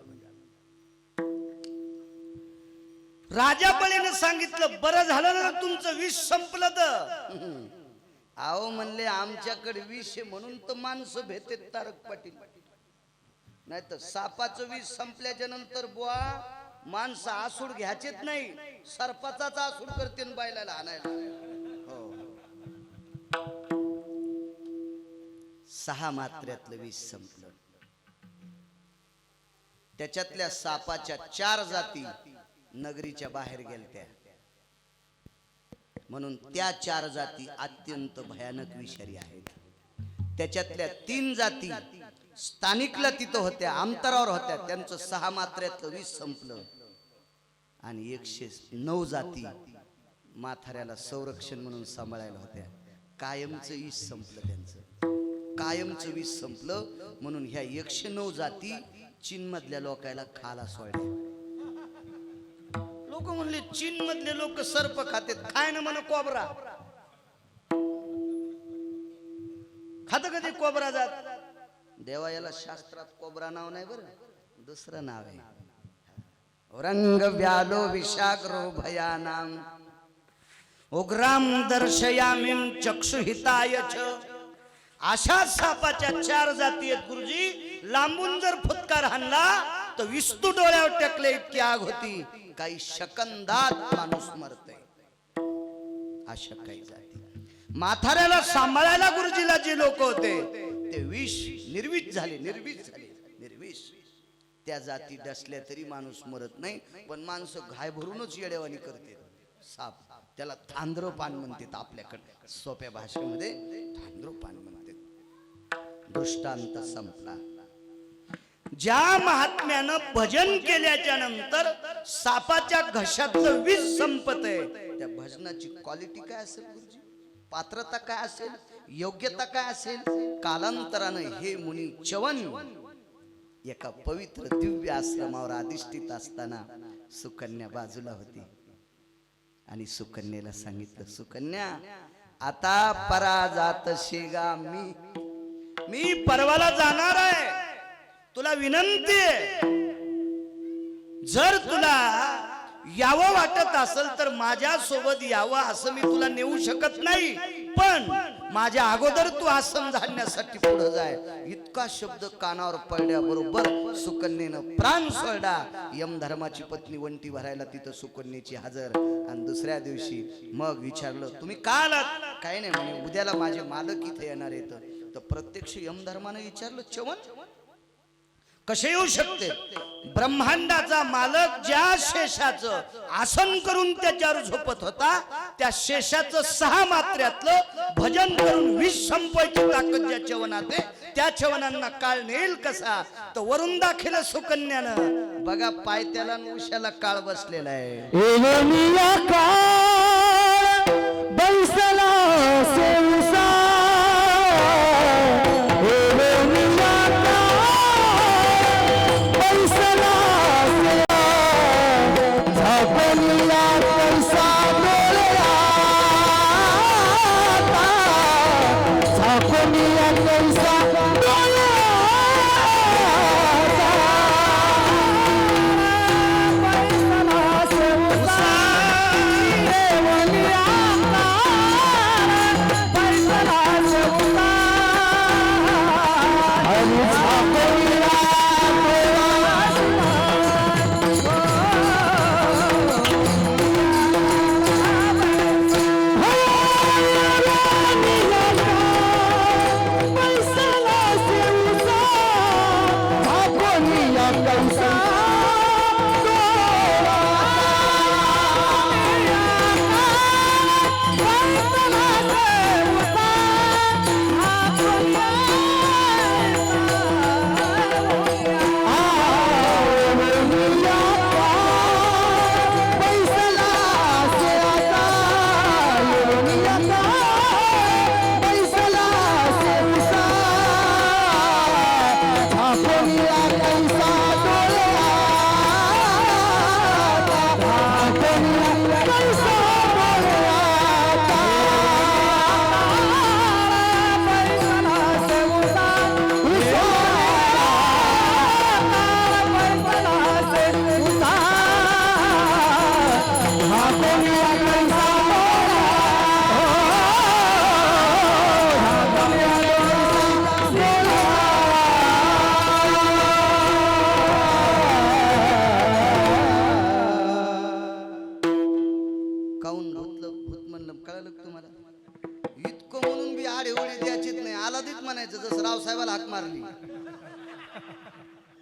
राजा बळीनं सांगितलं बरं झालं ना तुमचं विष संपलं तर. आहो म्हणले आमच्याकडे विष आहे म्हणून तर माणसं भेटेत तारक पाटील. नाही तर सापाचं विष संपल्याच्या नंतर बुवा माणसं आसूड घ्यायचेच नाही, सर्पाचाच आसूड करते बायला आणायला. हो 6 मात्र्यातलं विष संपलं. त्याच्यातल्या सापाच्या 4 जाती नगरीच्या बाहेर गेलत्या, म्हणून त्या 4 जाती अत्यंत भयानक विषारी आहेत. त्याच्यातल्या 3 जाती स्थानिकला तिथं होत्या, अंतरावर होत्या, त्यांचं 6 मात्र्यातलं विष संपलं. आणि 109 जाती माथाऱ्याला संरक्षण म्हणून सांभाळायला होत्या. कायमचं विष संपलं त्यांचं, कायमचं विष संपलं. म्हणून ह्या 109 जाती चीन मधल्या लोकायला खाला सोडल्या. लोक म्हणले चीन मधले लोक सर्प खाते, खाय ना म्हण कोबरा खात कधी कोबरा जात. देवा याला शास्त्रात कोबरा नाव नाही बरं, दुसरं नाव आहे. रंग व्यालो विशाग्रो भयानाम उग्राम दर्शयामिं चक्षुहिताय च. अशा सापाच्या 4 जाती आहेत गुरुजी. लांबून जर फुटकार हाणला तर विस्तू डोळ्यावर टेकले इतकी आग होती, काही सेकंदात माणूस मरते. अशा काही जाती. माथाऱ्याला सांभाळायला गुरुजीला जे लोक होते ते विष निर्विष झाले, निर्विष. त्या जाती डसल्या तरी माणूस मरत नाही, पण माणसं घाय भरूनच येडेवानी करते. साप त्याला थांद्रपान म्हणतात आपल्याकडे, सोप्या भाषेमध्ये थांद्रपान म्हणतात. दृष्टांत संपला. ज्या महात्म्यानं भजन केल्याच्या नंतर सापाच्या घशातलं विष संपतंय, त्या भजनाची क्वालिटी काय असेल गुरुजी, पात्रता काय असेल, योग्यता काय असेल. कालांतरानं हे मुनी चवन एका पवित्र दिव्य आश्रमावर अधिष्ठित असताना सुकन्या बाजूला होती. आणि सुकन्याला सांगितलं, सुकन्या आता परा जात शेगा, मी परवाला जाणार आहे. तुला विनंती आहे, जर तुला यावं वाटत असेल तर माझ्या सोबत यावं. असं मी तुला नेऊ शकत नाही, पण माझ्या अगोदर तू आसन झाडण्यासाठी पुढे जाय. इतका शब्द कानावर पडल्याबरोबर सुकन्येनं प्राण सोडला. यमधर्माची पत्नी वंटी भरायला तिथं सुकन्येची हजर. आणि दुसऱ्या दिवशी मग विचारलं, तुम्ही का आलात? काय नाही म्हणे, उद्याला माझे मालक इथे येणार आहेत. तर प्रत्यक्ष यमधर्मानं विचारलं, चवन कसे येऊ शकते? ब्रह्मांडाचा मालक ज्या शेषाचं आसन करून त्याच्यावर झोपत होता, त्या शेषाचं 6 मात्र्यातलं भजन करून विष संपवायची ताकद ज्या चवनात आहे, त्या चवनांना काळ नेईल कसा? तर वरून दाखिल सुकन्यानं बघा, पायत्याला उशाला काळ बसलेला आहे. कळालं का तुम्हाला? इतकं म्हणून बी आडेओळी द्यायचीच नाही, आलादीच म्हणायचं, जसं रावसाहेबाला हाक मारली.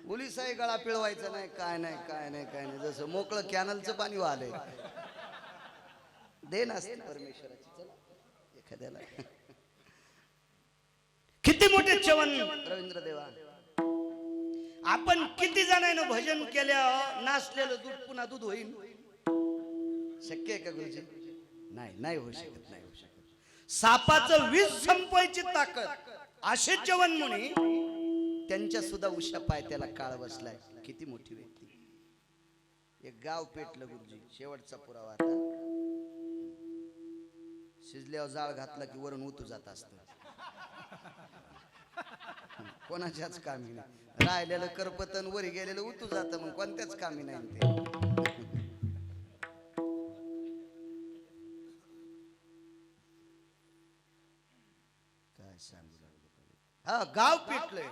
पोलिसाही गळा पिळवायचा नाही, काय नाही काय नाही काय नाही, जसं मोकळं कॅनलचं पाणी वाहलंय. देण असते परमेश्वराची. चला एखाद्याला किती मोठे चवन रवींद्र देवा. आपण किती जणांना भजन केल्या नाचलेलं दूध पुन्हा दूध होईल? शक्य आहे का गुरुजी? नाही, नाही होऊ शकत, नाही होऊ शकत. सापाचं विष संपवायची ताकद असे चवन मुनी, त्यांच्या सुद्धा उषा पाय त्याला काळ बसलाय. किती मोठी व्यक्ती. एक गाव पेटलं गुरुजी. शेवटचा पुरावा आता. शिजल्यावर जाळ घातला की वरून उतू जात असत. कोणाच्याच कामी नाही. राहिलेलं करपतन वरी गेलेलं उतू जात, मग कोणत्याच कामी नाही ते. काय सांगू लागलो. हा गाव पेटलंय.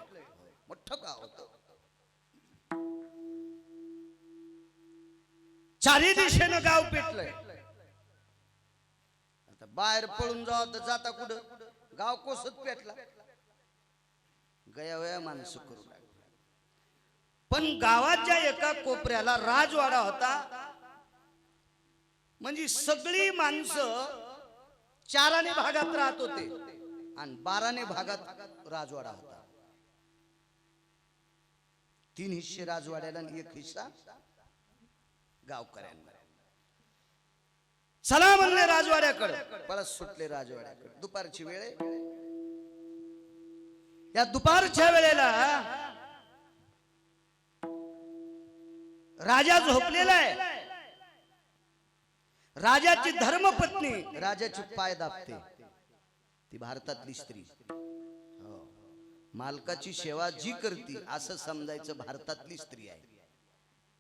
मोठं गाव होतं. चारी दिशेनं गाव पेटलंय. आता बाहेर पळून जावं तर जाता कुठं? गाव कोसत पेटला. गया वया माणसं करू लागली. पण गावाच्या एका कोपऱ्याला राजवाडा होता. म्हणजे सगळी माणसं 4 भागात राहत होते आणि 12 भागात राजवाडा होता. 3 हिस्से राजवाड्याला आणि 1 हिस्सा गावकऱ्यांना. चला म्हणले राजवाड्याकडे. पळत सुटले राजवाड्याकडे. दुपारची वेळ आहे. या दुपारच्या वेळेला राजा झोपलेला आहे. राजाची धर्मपत्नी राजाची पाय दाबते. ती भारतातली स्त्री. हो. मालकाची सेवा जी करती असं समजायचं भारतातली स्त्री आहे.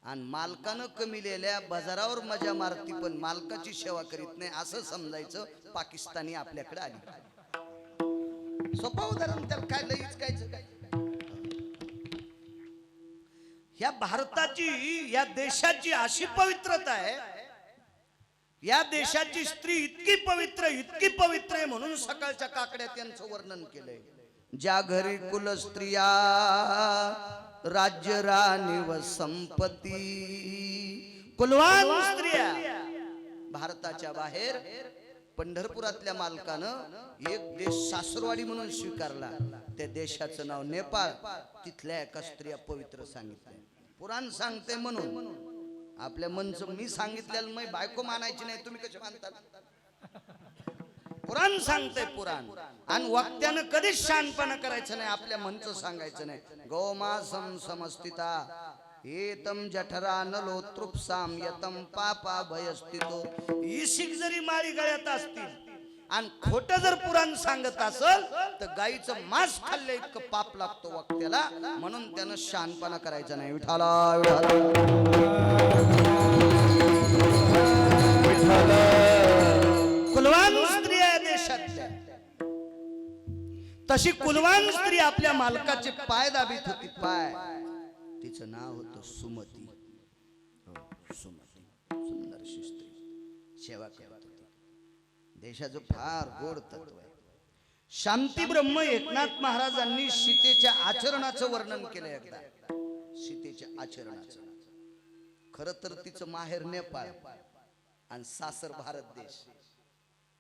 आणि मालकानं कमिलेल्या बाजारावर मजा मारती पण मालकाची सेवा करीत नाही असं समजायचं पाकिस्तानी आपल्याकडे आली. सोपं उदाहरण. त्याला काय लईच काय. या भारताची, या देशाची अशी पवित्रता आहे. या देशाची स्त्री इतकी पवित्र आहे म्हणून सकाळच्या काकड्यात त्यांचं वर्णन केलंय. ज्या घरी कुल स्त्रिया राज्य राणी व संपत्ती. कुलवान स्त्रिया. भारताच्या बाहेर पंढरपुरातल्या मालकानं एक देश सासरवाडी म्हणून स्वीकारला. त्या देशाचं नाव नेपाळ. तिथल्या एका स्त्रिया पवित्र सांगितल्या. पुराण सांगते म्हणून आपल्या मनचं मी सांगितलेलं मी बायको मानायची नाही. तुम्ही कसे मानतात? पुराण सांगते पुराण. आणि वक्त्यानं कधीच शहाणपणा करायचं नाही. आपल्या मनचं सांगायचं नाही. गोमासम समस्थिता एतम जठरा नलो तृप्साम यतम पापा भयस्थितो. इशिक जरी माळी गळ्यात असतील आणि खोट जर पुराण सांगत असल तर गाईचं मांस खाल्लं इतकं पाप लागतो वक्त्याला. म्हणून त्यानं शहाणपणा करायचा नाही. विठाला कुलवान स्त्री आहे देशातल्या. तशी कुलवान स्त्री आपल्या मालकाचे पाय दाबीत होती. पाय. तिचं नाव होतं सुमती. हो, सुमती. सुंदरशी स्त्री. सेवा करत होती. देशाचं फार गोड तत्व आहे. शांती ब्रह्म एकनाथ महाराजांनी सीतेच्या आचरणाचं वर्णन केलं एकदा. सीतेच्या आचरणाचं. खर तर तिचं माहेर नेपाळ आणि सासर भारत देश.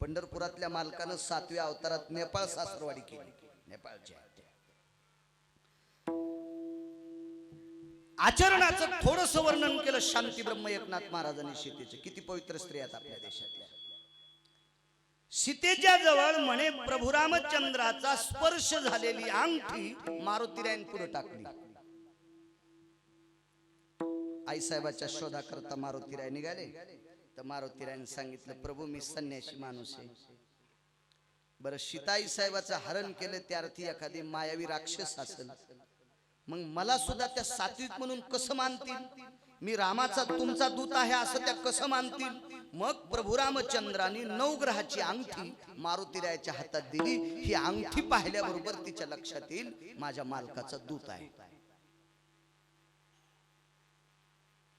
पंढरपुरातल्या मालकानं 7व्या अवतारात नेपाळ सासरवाडी केली. नेपाळच्या आचरणाचं थोडस वर्णन केलं. शांती ब्रह्म एकनाथ महाराजांनी सीतेचे. किती पवित्र स्त्री आहेत आपल्या देशातल्या. सीतेच्या जवळ म्हणे प्रभू रामचंद्राचा स्पर्श झालेली अंगठी मारुतीरायन पुढे टाकली. आईसाहेबाच्या शोधा करता मारुतीराय निघाले. तर मारुतीरायन सांगितलं प्रभू मी संन्यासी माणूस आहे. बरं सीताई साहेबाचं हरण केलं त्या अर्थी एखादी मायावी राक्षस असेल. मग मला सुद्धा त्या सात्विक म्हणून कसं मानतील? मी रामाचा तुमचा दूत आहे असं त्या कसं मानतील? मग प्रभू रामचंद्रांनी 9 ग्रहाची अंगठी मारुतीरायाच्या हातात दिली. ही अंगठी पाहिल्याबरोबर तिच्या लक्षात येईल माझ्या मालकाचा दूत आहे.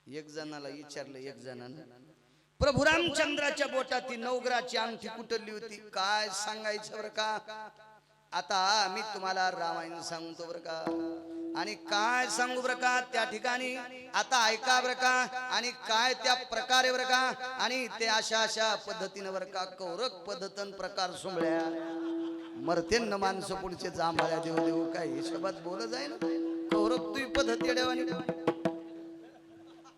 एक जणाला विचारलं, एक जणानं प्रभू रामचंद्राच्या बोटात ती नवग्राची अंगठी कुठली होती काय सांगायचं बरं का. आता मी तुम्हाला रामायण सांगतो बरं का. आणि काय सांगू बरं का त्या ठिकाणी. आता ऐका बरं का. आणि काय त्या प्रकारे बरं का. आणि ते अशा पद्धतीनं बरं का कौरक पद्धतन प्रकार सोमळ्या मरते न माणसं पुढचे जांभाळ्या देऊ देऊ काय हिशोबात बोल जाय ना. कौरक तुझी पद्धत येड्यावानी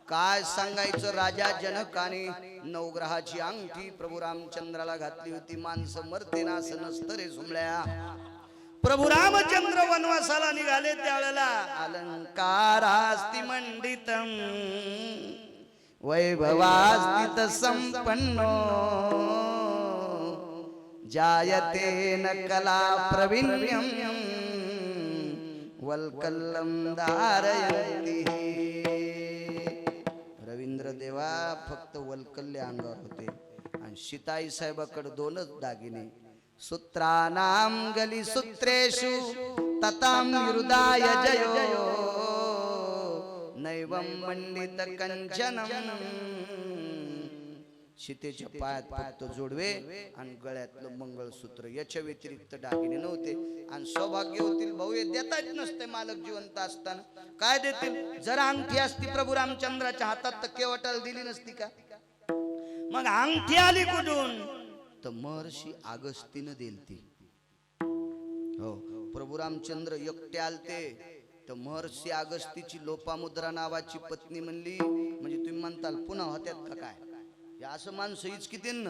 काय सांगायचं. राजा जनकाने नवग्रहाची अंगठी प्रभू रामचंद्राला घातली होती. माणसं मरते ना असं नसतं रे सोमळ्या. प्रभू रामचंद्र वनवासाला निघाले त्यावेळेला अलंकारास्ति मंडितम वैभवास्तित संपन्नो जायते न कला प्रवीण्यम वल्कल्लम धारयन्ति. रवींद्र देवा फक्त वल्कल्ले अंगावर होते आणि सीताई साहेबाकडे दोनच दागिने. सूत्रानाम गली सूत्रेषु तताम हृदय जयो नैवम मंडित कंचनम. सीतेच्या पायात फक्त जोडवे आणि गळ्यातलं मंगळसूत्र याच्या व्यतिरिक्त दागिने नव्हते. आणि सौभाग्य होतील भाऊ हे देता येत नसते मालक जिवंत असताना. काय देतील. जर अंगठी असती प्रभू रामचंद्राच्या हातात तर केवटाला दिली नसती का. मग अंगठी आली कुठून. तर महर्षी अगस्तीनं दिलती. हो प्रभू रामचंद्र एकटे आलते तर महर्षी अगस्तीची लोपामुद्रा नावाची पत्नी म्हणली. म्हणजे तुम्ही म्हणताल पुन्हा होत्यात का काय या असं माणसं हीच किती न.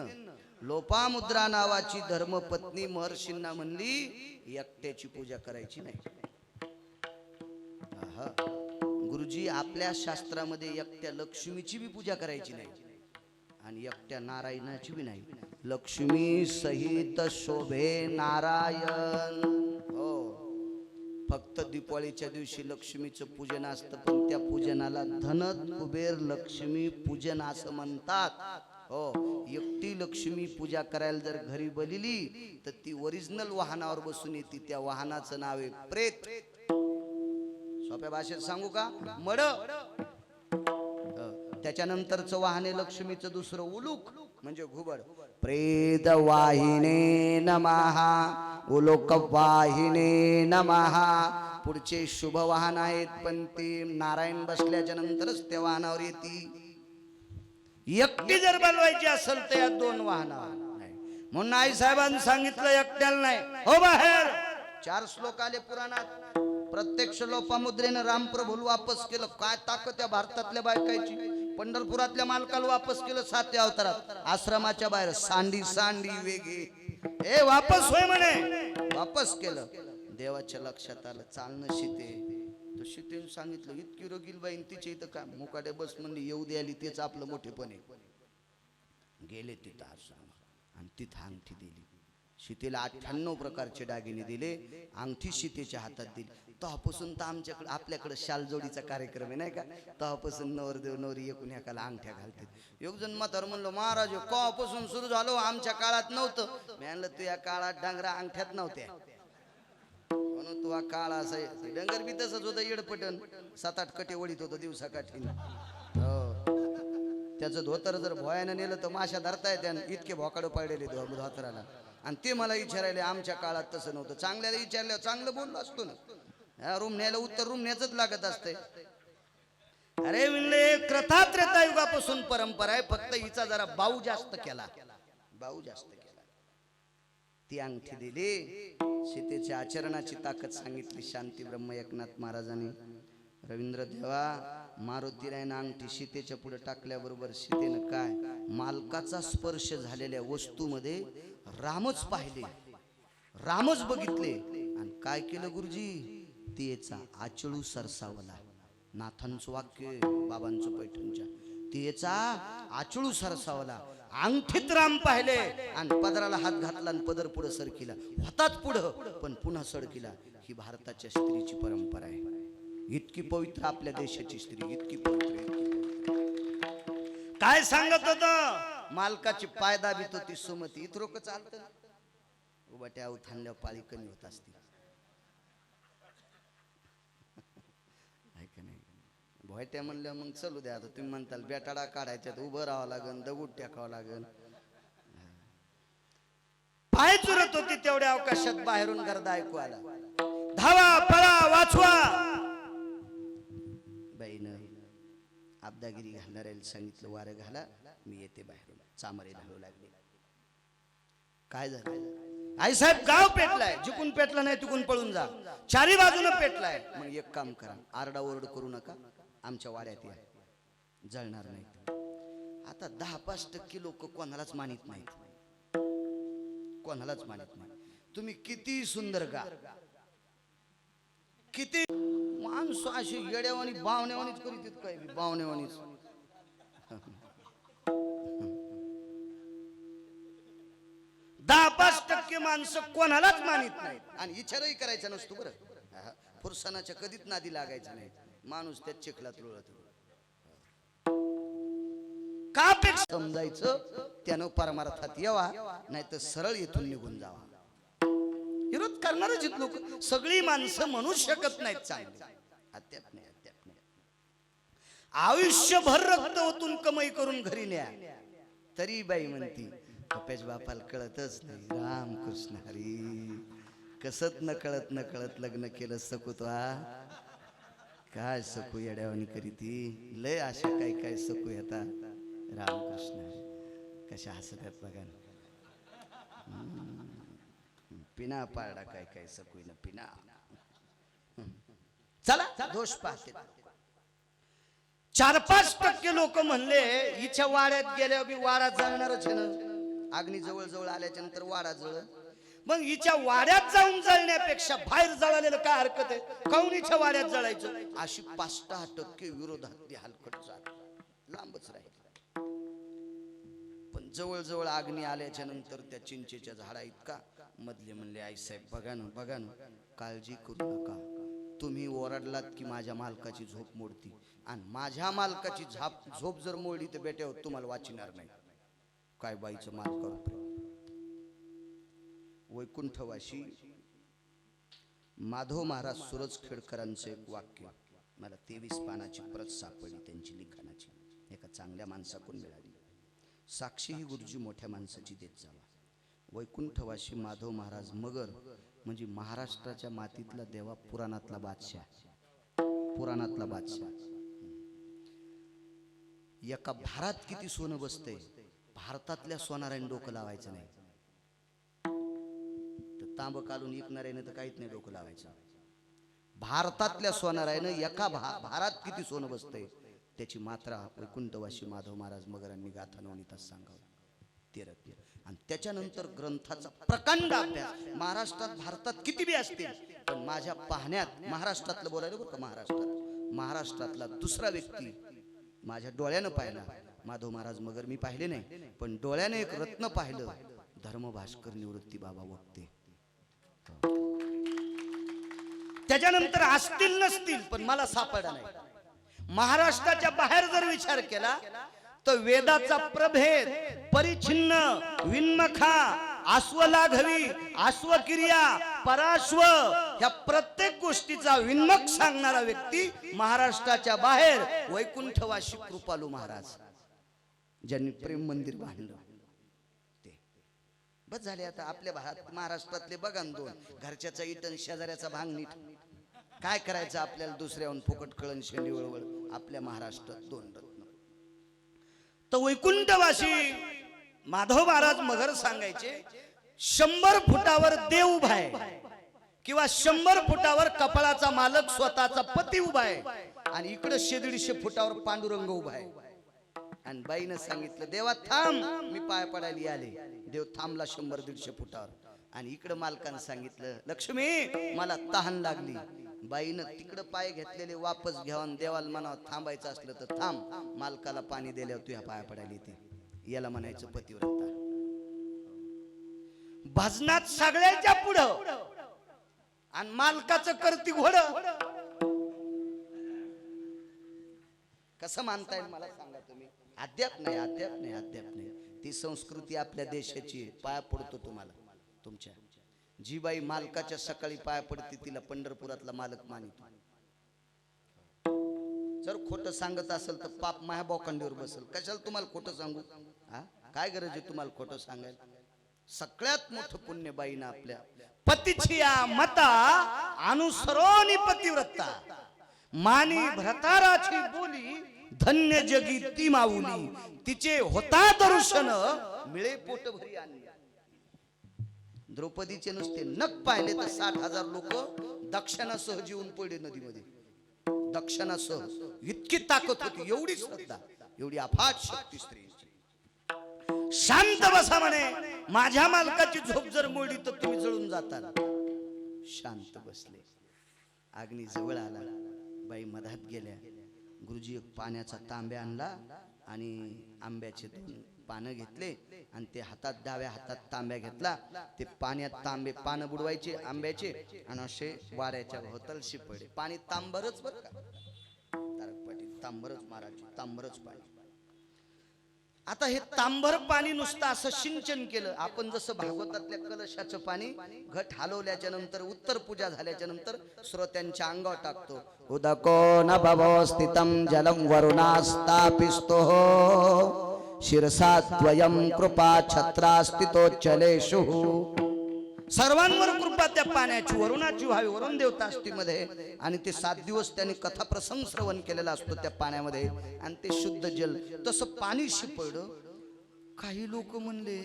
लोपामुद्रा नावाची धर्मपत्नी महर्षींना म्हणली एकट्याची पूजा करायची नाही. गुरुजी आपल्या शास्त्रामध्ये एकट्या लक्ष्मीची बी पूजा करायची नाही आणि एकट्या नारायणाची बी नाही. लक्ष्मी सहित शोभे नारायण. हो फक्त दीपावलीच्या दिवशी लक्ष्मीचं पूजन असतं पण त्या पूजनाला धन कुबेर लक्ष्मी पूजन असं म्हणतात. हो एकटी लक्ष्मी पूजा करायला जर घरी बोलिली तर ती ओरिजिनल वाहनावर बसून येते. त्या वाहनाचं नाव आहे प्रेत. सोप्या भाषेत सांगू का मड. त्याच्यानंतरचं वाहन आहे लक्ष्मीचं दुसरं उलूक म्हणजे घुबड. प्रेत वाहिने नमः उलोक वाहिने नमः. पुढचे शुभ वाहन आहेत पण ते नारायण बसल्याच्या नंतरच त्या वाहनावर येते. एकटी जर बोलवायची असेल तर या दोन वाहनावर नाही. म्हणून आई साहेबांनी सांगितलं एकट्याला नाही. हो बाहेर 4 श्लोक आले पुराणात. प्रत्यक्ष लोपामुद्रेनं रामप्रभूला वापस केलं. काय ताकद त्या भारतातल्या बायकाची. पंढरपुरातल्या मालकाला वापस केलं 7व्या अवतारात. आश्रमाच्या बाहेर सांडी सांडी वेगे ए वापस होय म्हणे. वापस केलं. देवाच्या लक्षात आलं चालणं सीते. तर सीतेने सांगितलं इतकी रगील बाईन तिच्या इथं का मुकाडे बस म्हणली येऊ दे आली तेच आपलं मोठेपणे. गेले तिथं आश्रमात आणि तिथं अंगठी दिली. सीतेला 98 प्रकारचे दागिने दिले. अंगठी सीतेच्या हातात दिली. तेव्हापासून तर आमच्याकडे आपल्याकडे शालजोडीचा कार्यक्रम आहे नाही का. तेव्हापासून नवरदेव नवरी एकूण एकाला अंगठ्या घालतात. एक जण म्हातार म्हणलं महाराज केव्हापासून सुरू झालो आमच्या काळात नव्हतं. मी म्हणलं तू या काळात डांगरा अंगठ्यात नव्हत्या म्हणून तू हा काळ असा डंगर बी तसंच होतं. येडपटन 7-8 कटे ओढीत होतं दिवसाकाठी. हो त्याचं धोतर जर भोयानं नेलं तर माशा धरता येत्या. इतके भोकाडं पडलेले धोतराला. आणि ते मला विचारायले आमच्या काळात तसं नव्हतं. चांगल्याला विचारल्यावर चांगलं बोललो असतो ना. रूम न्यायला उत्तर रूम न्यायच लागत असते. अरे म्हणले क्रथा त्रेतायुगापासून परंपरा आहे. फक्त हिचा जरा बाऊ जास्त केला. बाऊ जास्त केला. ती अंगठी दिली. सीतेच्या आचरणाची ताकद सांगितली शांती ब्रह्म एकनाथ महाराजांनी. रवींद्र देवा मारुतीरायनं अंगठी सीतेच्या पुढे टाकल्याबरोबर सीतेनं काय मालकाचा स्पर्श झालेल्या वस्तूमध्ये रामच पाहिले. रामच बघितले आणि काय केलं गुरुजी तिचा आचळू सरसावला. नाथांचं वाक्य बाबांचं पैठणच्या. तिचा आचळू सरसावला. अंगठीत राम पाहिले आणि पदराला हात घातला आणि पदर पुढे सरकिला. होताच पुढं पण पुन्हा सडकिला. ही भारताच्या स्त्रीची परंपरा आहे. इतकी पवित्र आपल्या देशाची स्त्री इतकी पवित्र. काय सांगत होत मालकाची पाय दाबीत होती सुमती. इतरोक चालतं उभाट्या उथांड्या पाळी कमी होत असती. भोयट्या म्हणल्या मग चलू द्या. आता तुम्ही म्हणताल बेटाडा काढायच्यात, उभं राहावं लागेल, दगड टाकावं लागेल. पाय चुरत होती तेवढ्या अवकाशात बाहेरून गर्दा ऐकू आला. धावा पळा वाचवा. बाईनं आबदागिरी घालणाऱ्याला सांगितलं वारं घाला, मी येते बाहेरून. चामरे घालू लागले. काय झालं? आईसाहेब गाव पेटलाय, जिकून पेटला नाही तिकून पळून जा. चारी बाजूने पेटलाय. मग एक काम करा, आरडाओरड करू नका, आमच्या वाड्यात या, जळणार नाहीत. आता 10-5% लोक कोणालाच मानित नाहीत, कोणालाच मानित नाही. तुम्ही किती सुंदर गा, किती माणसं अशी येड्यावानी बावण्यावानीच करीत काय, बावण्यावानीच. 10-5% माणसं कोणालाच मानित नाहीत. आणि विचारही करायचा नसतो बरं. फुरसानाच्या कधीच नादी लागायचं नाही. माणूस त्यात चिखलात रुळत. का पेक्षा समजायचं त्यानं परमार्थात यावा, नाही तर सरळ इथून निघून जावा. विरोध करणारच लोक. सगळी माणसं म्हणू शकत नाहीत चांगले. अद्याप नाही, अद्याप नाही. आयुष्यभर रक्त ओतून कमाई करून घरी न्या. तरी बाई म्हणती कपेश बापाला कळतच नाही. रामकृष्ण हरी. कसत न कळत लग्न केलं सकुत्वा. काय सकू येड्यावानी करीती. लय अशा काय सकू येतात. रामकृष्ण हरी. कशा हसतात बघा. पिना पारडा काय सकून पिना. चला दोष पाहते. 4-5% लोक म्हणले हिच्या वाड्यात गेल्यावर मी वाडा जळणारच आहे ना. अग्नी जवळ आल्याच्या नंतर वाडा जळ. मग हिच्या वाड्यात जाऊन जळण्यापेक्षा बाहेर जळालेलं काय हरकत आहे. काऊन हिच्या वाड्यात जळायचं. अशी 5-10% विरोधातली हलकट जात लांबच राहील. पण जवळ अग्नी आल्याच्या नंतर त्या चिंचेच्या झाडा इतका मधले म्हणले आईसाहेब बघा ना, काळजी करू नका. तुम्ही ओरडलात की माझ्या मालकाची झोप मोडती, आणि माझ्या मालकाची झोप जर मोडली तर बेटे तुम्हाला वाचिणार नाही. काय बाईचं मालकावर वैकुंठवाशी माधव महाराज सुरज खेडकरांचं एक वाक्य मला 23 पानाची प्रत सापडली त्यांची लिखाणाची. एका चांगल्या माणसाकडून मिळाली. साक्षी ही गुरुजी मोठ्या माणसाची देत जावा. वैकुंठवाशी माधव महाराज मगर म्हणजे महाराष्ट्राच्या मातीतला देवा, पुराणातला बादशाह. एका भारात किती सोनं बसते. भारतातल्या सोनाराने डोकं लावायचं नाही. तर तांब काढून विकणाऱ्याने तर काहीच नाही डोकं लावायचं. भारतातल्या सोनाराने एका भारात किती सोनं बसते त्याची मात्रा वैकुंठवासी माधव महाराज मगरांनी गाथा नवनीतात सांगावं. ते रत्न. आणि त्याच्यानंतर ग्रंथाचा प्रकांड अभ्यास. महाराष्ट्रात भारतात किती बी असतील, पण माझ्या पाहण्यात महाराष्ट्रातलं बोलायला बरं का, महाराष्ट्रातला दुसरा व्यक्ती माझ्या डोळ्यानं पाहिला माधव महाराज मगर. मी पाहिले नाही, पण डोळ्याने एक रत्न पाहिलं. धर्मभास्कर निवृत्ती बाबा वक्ते. त्याच्यानंतर असतील नसतील, पण मला सापडला नाही. महाराष्ट्राच्या बाहेर जर विचार केला तर वेदाचा प्रभेद, परिच्छिन्न, विन्मखा, आश्वलाघवी, आश्वक्रिया, पराश्व या प्रत्येक गोष्टीचा विन्मख सांगणारा व्यक्ती महाराष्ट्राच्या बाहेर वैकुंठवासी कृपालू महाराज, ज्यांनी प्रेम मंदिर बांधलं. ते बस झाले. आता आपल्या महाराष्ट्रातले बघा ना, 2 घरच्याचा इटन शेजाऱ्याचा भांग नीट. काय करायचं आपल्याला दुसऱ्याहून फुकट कळण शेंडी वळवळ. आपल्या महाराष्ट्रात 2 रत्न. तर वैकुंठवासी माधव महाराज मगर सांगायचे 100 फुटावर देव उभा आहे, किंवा 100 फुटावर कपाळाचा मालक स्वतःचा पती उभा आहे, आणि इकडे 150 फुटावर पांडुरंग उभा आहे. आणि बाईनं सांगितलं देवा थांब, मी पाय पडायला आले. देव थांबला 100-150 फुटावर. आणि इकडं मालकानं सांगितलं लक्ष्मी मला तहान लागली. बाईनं तिकडं पाय घेतलेले वापस घ्यावून देवाला म्हणावं थांबायचं असलं तर थांब. मालकाला पाणी दिल्यावर तुझ्या पाया पडायला येते. याला म्हणायचं पतिव्रता. भजनात सगळ्याच्या पुढं आणि मालकाचं करती घोड. कसं मानता येईल मला सांगा तुम्ही. अद्याप नाही. ती संस्कृती आपल्या देशाची. पाया पडतो तुम्हाला तुमच्या. जी बाई मालकाच्या सकाळी पाया पडते तिला पंढरपुरातला मालक मानितो. जर खोटं सांगत असेल तर पाप माया बोकांडीवर बसेल. कशाला तुम्हाला खोटं सांगू? हा, काय गरज आहे तुम्हाला खोटं सांगायला? सगळ्यात मोठं पुण्य बाईनं आपल्या पतीची या मता अनुसरोनी पतिव्रता, मानी भ्रताराची बोली, धन्य जगी ती माऊली, तिचे होता दर्शन मिळे पोट भरी आणले. द्रौपदीचे नुसते नख पाहिले तर 60,000 लोक दक्षिणासह जीवन पडले नदीमध्ये. दक्षिणासह इतकी ताकद होती, एवढी श्रद्धा, एवढी अफाट शक्ती स्त्रीची. शांत बसा म्हणे, माझ्या मालकाची झोप जर मोडली तर तुम्ही जळून जाताल. शांत बसले. अग्नी जवळ आला, बाई मधात गेल्या. गुरुजी एक पाण्याचा तांब्या आणला आणि आंब्याचे 2 पानं घेतले आणि ते हातात, डाव्या हातात तांब्या घेतला. ते पाण्यात तांबे पानं बुडवायचे आंब्याचे आणि असे वाऱ्याच्या भोवताल शिपडे. पाणी तांबरच बरं का तारक पाटील, तांबरच महाराज, तांबरच पाणी. आता हे तांबर पाणी नुसतं असं सिंचन केलं. आपण जसं भागवतातल्या कलशाचं पाणी घट हलवल्याच्या नंतर, उत्तर पूजा झाल्याच्या नंतर श्रोत्यांच्या अंगावर टाकतो. उदको न भवो स्थितं जलं वरुणास्तापिस्तो शिरसा त्वयं कृपा छत्रास्तितोच्चलेषु. सर्वांवर कृपा त्या पाण्याची, वरुणाची व्हावी. वरुण देवता असती मध्ये आणि ते 7 दिवस त्यांनी कथा प्रसंग श्रवण केलेला असतो त्या पाण्यामध्ये आणि ते शुद्ध जल तसं पाणी शिपडलं. काही लोक म्हणले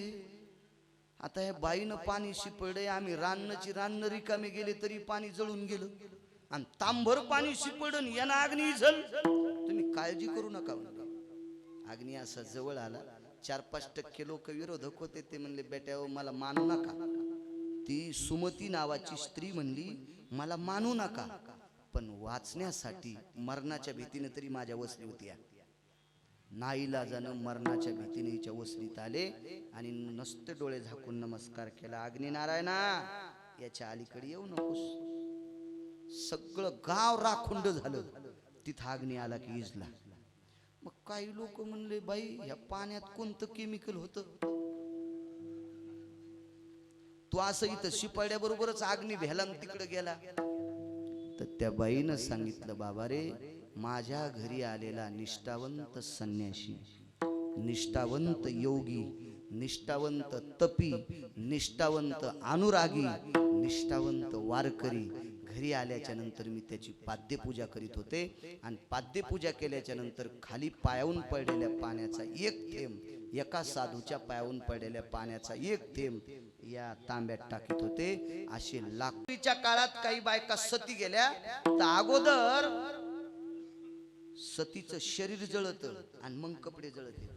आता या बाईनं पाणी शिपडे, आम्ही रान्नं रिकामे गेले तरी पाणी जळून गेलं आणि तांभर पाणी शिपडन यांना अग्नी जल. तुम्ही काळजी करू नका. अग्नी असा जवळ आला. 4-5% लोक विरोधक होते. ते म्हणले बेट्या मला मानू नका. ती सुमती नावाची स्त्री म्हणली मला मानू नका, पण वाचण्यासाठी मरणाच्या भीतीने तरी माझ्या वसली होती. नाईलाजानं मरणाच्या भीतीने हिच्या वसलीत आले आणि नसते डोळे झाकून नमस्कार केला. अग्नी नारायणा, याच्या अलीकडे येऊ नकोस. सगळं गाव राखुंड झालं. तिथं अग्नी आला की इजला. मग काही लोक म्हणले बाई ह्या पाण्यात कोणतं केमिकल होतं? तू असं इथं शिपाड्याबरोबरच अग्नी भेला तिकडे गेला. तर त्या बाईनं सांगितलं बाबा रे, माझ्या घरी आलेला निष्ठावंत संन्यासी, निष्ठावंत योगी, निष्ठावंत तपी, निष्ठावंत अनुरागी, निष्ठावंत वारकरी घरी आल्याच्या नंतर मी त्याची पाद्यपूजा करीत होते आणि पाद्यपूजा केल्याच्या नंतर खाली पायावून पडलेल्या पाण्याचा एक थेंब, एका साधूच्या पायावून पडलेल्या पाण्याचा एक थेंब या तांब्यात टाकीत होते. असे लाकडीच्या काळात काही बायका सती गेल्या तर अगोदर सतीचं शरीर जळत आणि मग कपडे जळते.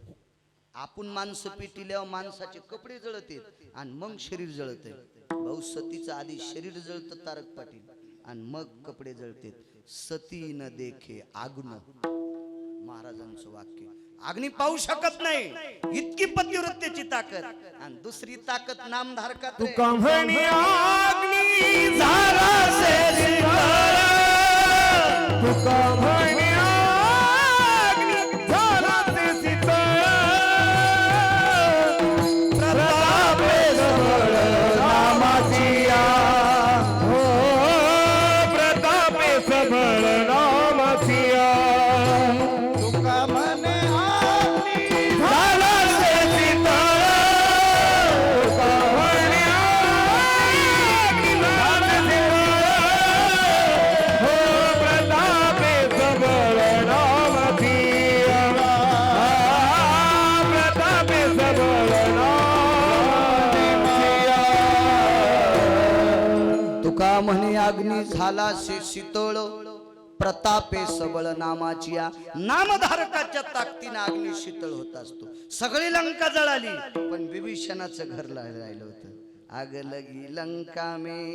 आपण माणसं पेटिल्यावर माणसाचे कपडे जळते आणि मग शरीर जळते. भाऊ सतीचं आधी शरीर जळतं तारक पाटील आणि मग कपडे जळते. सती न देखे आग्न, महाराजांचं वाक्य. अग्नी पाहू शकत नाही, इतकी पतिव्रतेची ताकद. आणि दुसरी ताकद नामधारकात तुका म्हणे अग्नी झाला तुका म्हणे अग्नी झाला ते शीतळ, प्रतापे सबळ नामाचिया, हो प्रतापे सबळ नामाचिया. तुका म्हणे तुका म्हणे अग्नी झाला से शीतळ, प्रतापे सबळ नामाचिया. नामधारकाच्या ताकदीने अग्नी शीतळ होत असतो. सगळी लंका जळाली पण विभीषणाचं घर राहिलं होतं. आग लगी लंका में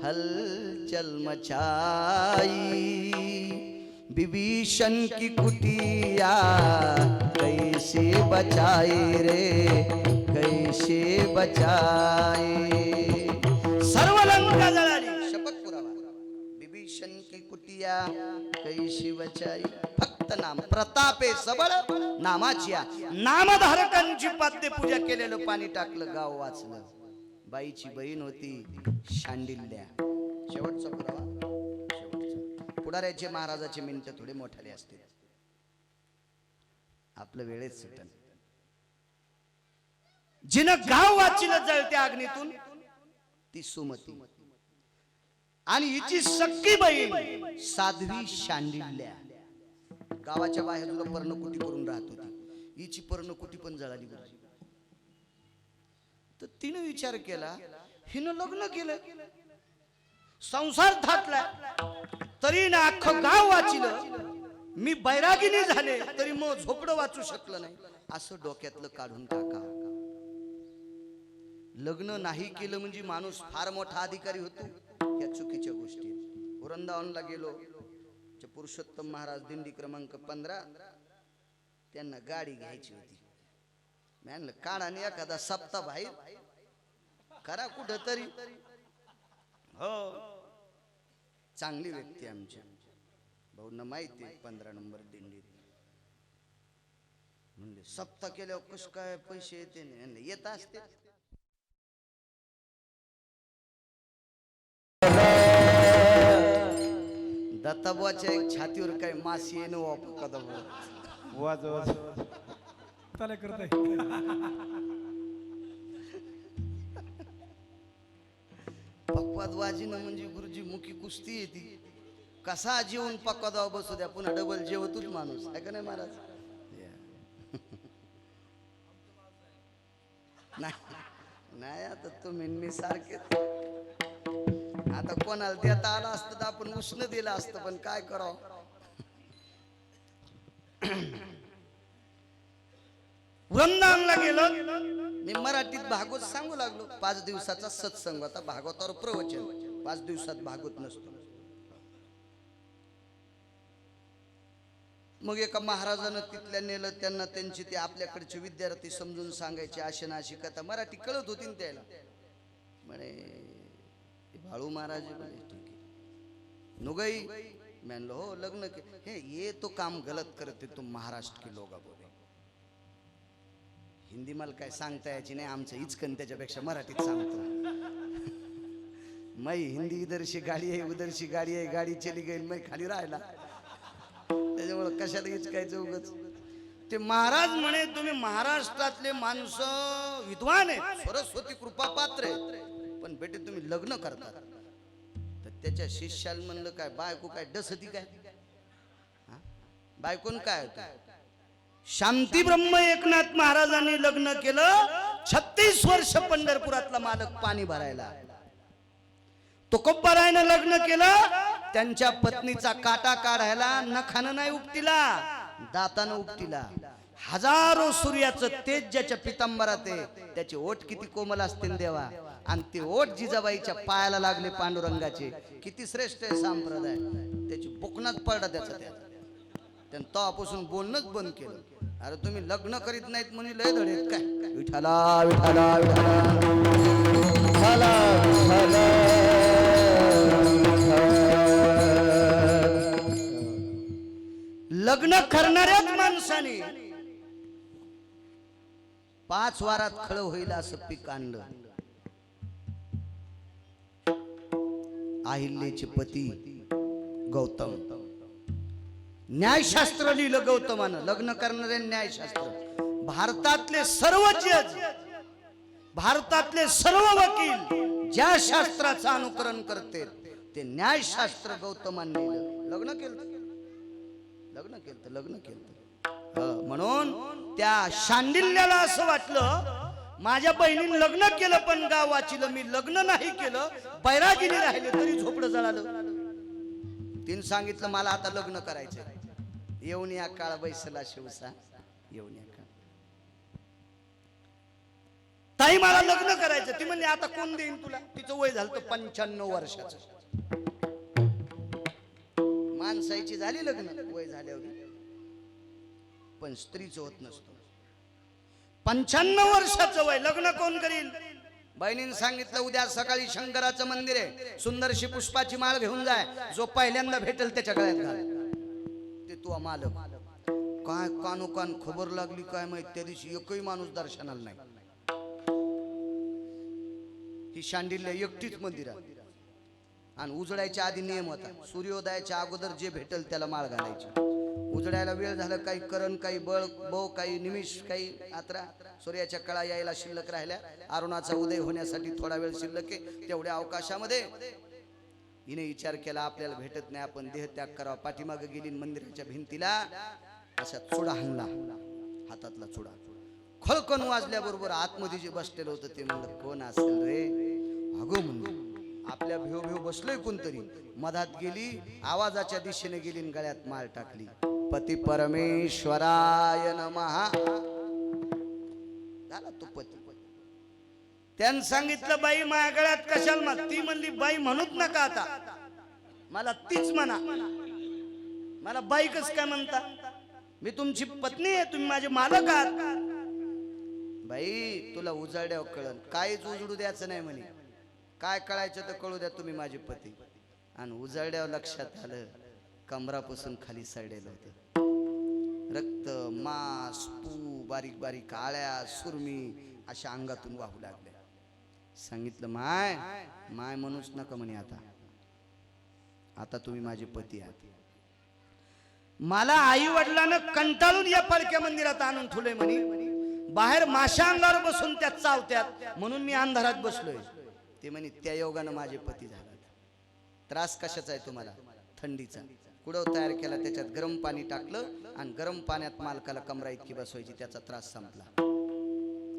हलचल मचाई, विभीषण की कुटिया कैसे बचाए रे, कैसे बचाए. सर्व लंका जळाली. शपथ पुरावा. विभीषण की कुटिया कैसी बचाई. फक्त नाम, प्रतापे सबळ नामाचिया. नामधारकांची पाद्यपूजा केलेलं पाणी टाकलं, गाव वाचलं. बाईची बहीण होती शांडिल्या. शेवटचा पुरावा, शेवटचा. पुढाऱ्याचे महाराजाचे मिनिटं थोडे मोठाले असते. आपलं वेळेत सुटन. जिनं गाव वाचिलं जळत्या अग्नीतून ती सुमती आणि हिची सख्खी बहीण साध्वी शांडिल्या गावाच्या बाहेर तुला पर्णकुटी करून राहत होती. हिची पर्णकुटी पण जळाली गुरुजी. तर तिने विचार केला, हिनं लग्न केलं, संसार थाटला, तरी ना अख्खं गाव वाचिलं, मी बैरागिनी झाले तरी मग झोपडं वाचू शकलं नाही. असं डोक्यातलं काढून टाका. लग्न नाही केलं म्हणजे माणूस फार मोठा अधिकारी होतो, या चुकीच्या गोष्टी. वृंदावनला गेलो, पुरुषोत्तम महाराज दिंडी क्रमांक 15, त्यांना गाडी घ्यायची होती. म्हणलं काढाने एखादा सप्ताह बाहेर करा कुठं तरी. हो, चांगली व्यक्ती आमच्या भाऊंना माहिती आहे 15 नंबर दिंडीत. म्हणजे सप्ताह केल्यावर कस काय पैसे येते, येत असते. दत्ताबुवाच्या एक छातीवर काय मासी येणं वापू कदा वाज वाज त्याला करताय. पक्वाद वाजीनं म्हणजे गुरुजी मुखी कुस्ती येते. कसा जेवून पक्वादाव बसू द्या, पुन्हा डबल जेवतोच माणूस आहे का नाही महाराज. नाही आता तुम्ही मी सारखे. आता कोणाला देता आला असतं तर आपण उष्ण दिलं असतं, पण काय करावं. वृंदावनला गेलो, मी मराठीत भागवत सांगू लागलो. 5 दिवसाचा सत्संग होता, भागवतावर प्रवचन. 5 दिवसात भागवत नसतो. मग एका महाराजानं तिथल्या नेलं, त्यांना त्यांची ते आपल्याकडचे विद्यार्थी समजून सांगायचे. अशी ना अशी कथा मराठी कळत होती ना त्याला. म्हणे बाळू महाराज बोले ठीक है नुगई. म्हणलं हो लग्न के हे ये तो काम गलत करते तुम महाराष्ट्र के लोग बोले. हिंदी मला काय सांगता यायची नाही, आमचं इचकन त्याच्यापेक्षा मराठीत सांगतो. मैं हिंदी इधर से गाडी आहे, उधर से गाडी आहे, गाडी चली गई, मैं खाली राहिला. त्याच्यामुळे कशाला इचकायचं उगच. ते महाराज म्हणे तुम्ही महाराष्ट्रातले माणसं विद्वान आहेत, सरस्वती कृपा पात्र आहे, पण बेटे तुम्ही लग्न करता. तर त्याच्या शिष्याला म्हणलं काय बायको काय डसती काय, बायकोन काय होतं. शांती ब्रह्म एकनाथ महाराजांनी लग्न केलं. 36 वर्ष पंढरपुरातला मालक पाणी भरायला. तुकोबारायनं लग्न केलं, त्यांच्या पत्नीचा काटा काढायला नखानं नाही उपटीला, दातानं उपटीला. हजारो सूर्याचं तेज ज्याच्या पितांबरात आहे त्याचे ओठ किती कोमल असतील देवा. आणि ते ओठ जिजाबाईच्या पायाला लागले पांडुरंगाचे. किती श्रेष्ठ आहे संप्रदाय. त्याची बुकनाच पडला त्याचा. त्यानं तेव्हापासून बोलणंच बंद केलं. अरे तुम्ही लग्न करीत नाहीत म्हणजे लय धडे काय. विठाला विठाला विठाला लग्न करणाऱ्याच माणसाने 5 वारात खळ होईल असं पीक आणलं. अहिल्याचे पती गौतम. न्यायशास्त्र लिहिलं गौतमानं. लग्न करणारे न्यायशास्त्र. भारतातले सर्व जज, भारतातले सर्व वकील ज्या शास्त्राचं अनुकरण करते ते न्यायशास्त्र गौतमानं लिहिलं. लग्न केलं, लग्न केलं, लग्न केलं. म्हणून त्या शांडिल्याला असं वाटलं माझ्या बहिणीने लग्न केलं पण गाव वाचिलं, मी लग्न नाही केलं, बैरागिनी राहिले तरी झोपडं जळालं. तिने सांगितलं मला आता लग्न करायचं. येऊन या काळ बैसला शिवसा, येऊन या काळ. ताई मला लग्न करायचं. ती म्हणली आता कोण देईन तुला. तिचं वय झालं 95 वर्षाचं. माणसाची झाली लग्न वय झाल्यावर, पण स्त्रीचं होत नसतं. 95 वर्षाचं वय, लग्न कोण करील. बहिणीने सांगितलं उद्या सकाळी शंकराचं मंदिर आहे, सुंदरशी पुष्पाची माळ घेऊन जाय. जो पहिल्यांदा भेटेल त्याच्या गळ्यात घाल. ते तू मालक. काय कानोकान खबर लागली काय माहित, त्या दिवशी एकही माणूस दर्शनाला नाही. ही शांडिल्य एकटीच मंदिरात. आणि उजडायच्या आधी नियम होता, सूर्योदयाच्या अगोदर जे भेटल त्याला माळ घालायची. उजडायला वेळ झाला, काही करण, काही बळ, काही निमिष, काही आत्रा, सूर्याच्या कळा यायला शिल्लक राहिल्या, अरुणाचा उदय होण्यासाठी थोडा वेळ शिल्लक आहे. तेवढ्या अवकाशामध्ये हिने विचार केला आपल्याला भेटत नाही, आपण देहत्याग करावा. पाठीमागे गेली, मंदिराच्या भिंतीला असा चुडा हाणला, हातातला चुडा खळकण वाजल्याबरोबर आतमध्ये जे बसलेलं होतं ते म्हणलं कोण असेल रे. अगो म्हणलं आपल्या भेव भेव बसलोय कोणतरी. मधात गेली, आवाजाच्या दिशेने गेली आणि गळ्यात माळ टाकली. पती परमेश्वराय नमः. झाला तो पती. त्यानं सांगितलं बाई माझ्या गळ्यात कशाला माग. ती म्हणली बाई म्हणूच नका आता, मला तीच म्हणा. मला बाई कस काय म्हणता, मी तुमची पत्नी आहे, तुम्ही माझे मालक आहात. बाई तुला उजाड्यावर कळण, काहीच उजडू द्यायचं नाही म्हणे. काय कळायचं तर कळू द्या, तुम्ही माझे पती. आणि उजाड्यावर लक्षात आलं कमरापासून खाली सडलेलं होतं. रक्त, मांस, पू, बारीक बारीक आळ्या, सुरमी अशा अंगातून वाहू लागल्या. सांगितलं माय माय म्हणूच नका म्हणे, आता तुम्ही माझे पती आहात. मला आई वडिलांना कंटाळून या पालख्या मंदिरात आणून ठेवलंय म्हणे. बाहेर माशा अंगावर बसून त्यात चावत्यात, म्हणून मी अंधारात बसलोय. ते म्हणे त्या योगानं माझे पती झाले. त्रास कशाचा आहे तुम्हाला? थंडीचा. कुडव तयार केला, त्याच्यात गरम पाणी टाकलं आणि गरम पाण्यात मालकाला कमरा इतकी बसवायची, त्याचा त्रास संपला.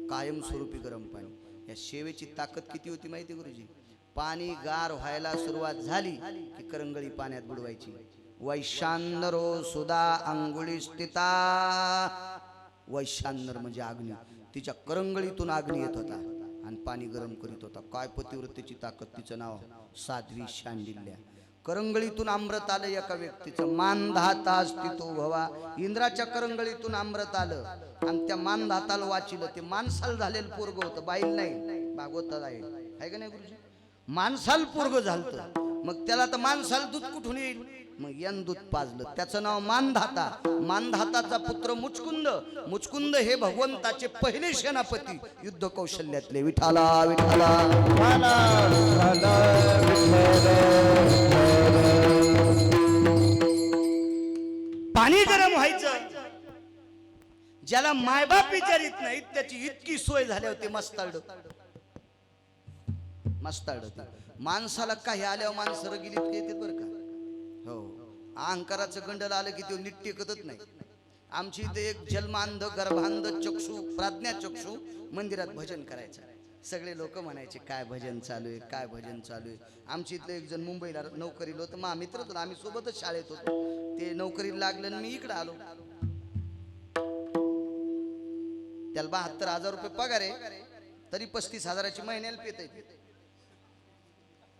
कायमस्वरूपी गरम पाणी. या शेवेची ताकद किती होती माहिती गुरुजी? पाणी गार व्हायला सुरुवात झाली की करंगळी पाण्यात बुडवायची. वैशांनरो सुधा अंगुळी स्थिता. वैशांनर म्हणजे अग्नी. तिच्या करंगळीतून अग्नी येत होता आणि पाणी गरम करीत होता. काय पतिव्रतेची ताकद. तिचं नाव साध्वी शांडिल्य. करंगळीतून अमृत आलं एका व्यक्तीचं. मानधाता स्थितो भवा. इंद्राच्या करंगळीतून अमृत आलं आणि त्या मानधाताला वाचिलं. ते माणसाल झालेलं पोरग होतं, बाईल नाही. भागवतात आहे का नाही गुरुजी? माणसाल पोरग झालं. मग त्याला तर माणसाल दूध कुठून येईल? मग यन दूध पाजलं. त्याचं नाव मानधाता. मानधाताचा पुत्र मुचकुंद. मुचकुंद हे भगवंताचे पहिले सेनापती, युद्ध कौशल्यातले. विठाला विठाला. पाणी गरम व्हायचं, ज्याला मायबाप विचारित नाहीत त्याची इतकी सोय झाली होती. मस्ताड मस्ताड. माणसाला काही आल्यावर माणसं रगिलीत येते बरं का. हो, अहंकाराचं गंडल आलं की ते नीट टेकतच नाही. आमची इथे एक जन्मांध, गर्भांध, चक्षु, प्राज्ञाचक्षु मंदिरात भजन करायचं. सगळे लोक म्हणायचे काय भजन चालू आहे, काय भजन चालू आहे. आमची इथलं एक जण मुंबईला नोकरीला होतं, मा मित्र होतो, आम्ही सोबतच शाळेत होतो. ते नोकरीला लागलं आणि मी इकडे आलो. त्याला 72,000 रुपये पगार आहे, तरी 35,000ची महिन्याला पेत आहे.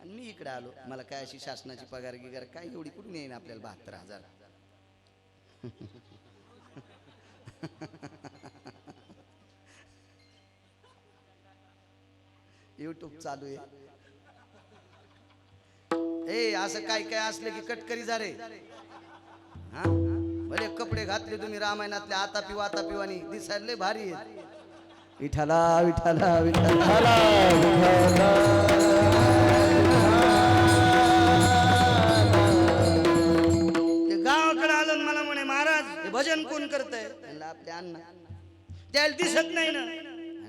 आणि मी इकडे आलो. मला काय अशी शासनाची पगार गिगार काय एवढी कुठून येईन आपल्याला 72,000. युट्यूब चालू आहे. ए असं काय काय असलं की कटकरी जा रे. हा भले कपडे घातले तुम्ही रामायणातले आता पिवा आता पिवानी दिसायला लय भारी आहे. विठाला विठाला विठाला. ते गावाकडे आलं मला म्हणे महाराज हे भजन कोण करतंय? आपले अण्णा. त्याला दिसत नाही ना.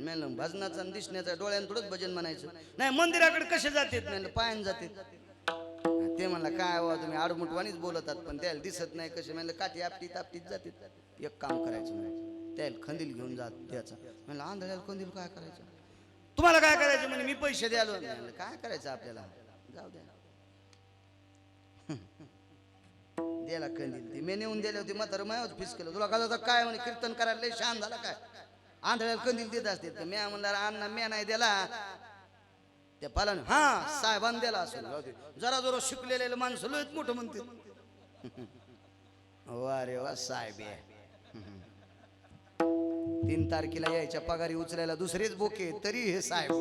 म्हणलं भजनाचा आणि दिसण्याचा डोळ्यानं थोडंच भजन म्हणायचं. नाही मंदिराकडे कसे जाते? म्हणलं पायान जाते. ते म्हणला काय व्हा तुम्ही आडमुटवानीच बोलतात, पण त्याला दिसत नाही कसे. म्हणलं काठी आपटीत आपटीत जाते. एक काम करायचं म्हणायचं, त्याला खंदील घेऊन जात द्यायचा. म्हणलं आंधळ्याला खंदील काय करायचं? तुम्हाला काय करायचं म्हणे? मी पैसे द्यालो. म्हणलं काय करायचं आपल्याला, जाऊ द्या. द्यायला कंदील. ते मी नेऊन दिले होते. म्हातारं मायाच फिस केलं. तुला काय काय म्हणे कीर्तन करायला लय शान झाला काय? आंधळ्याला कंदील देत असते. तर मी म्हणला अण्णा मी नाही दिला, त्या पालन हा साहेबांनी दिला असेल. जरा जरा शिकलेले माणसं लोक मोठं म्हणते. अरे वा साहेब 3 तारखेला यायच्या पगारी उचलायला दुसरेच बोके, तरी हे साहेब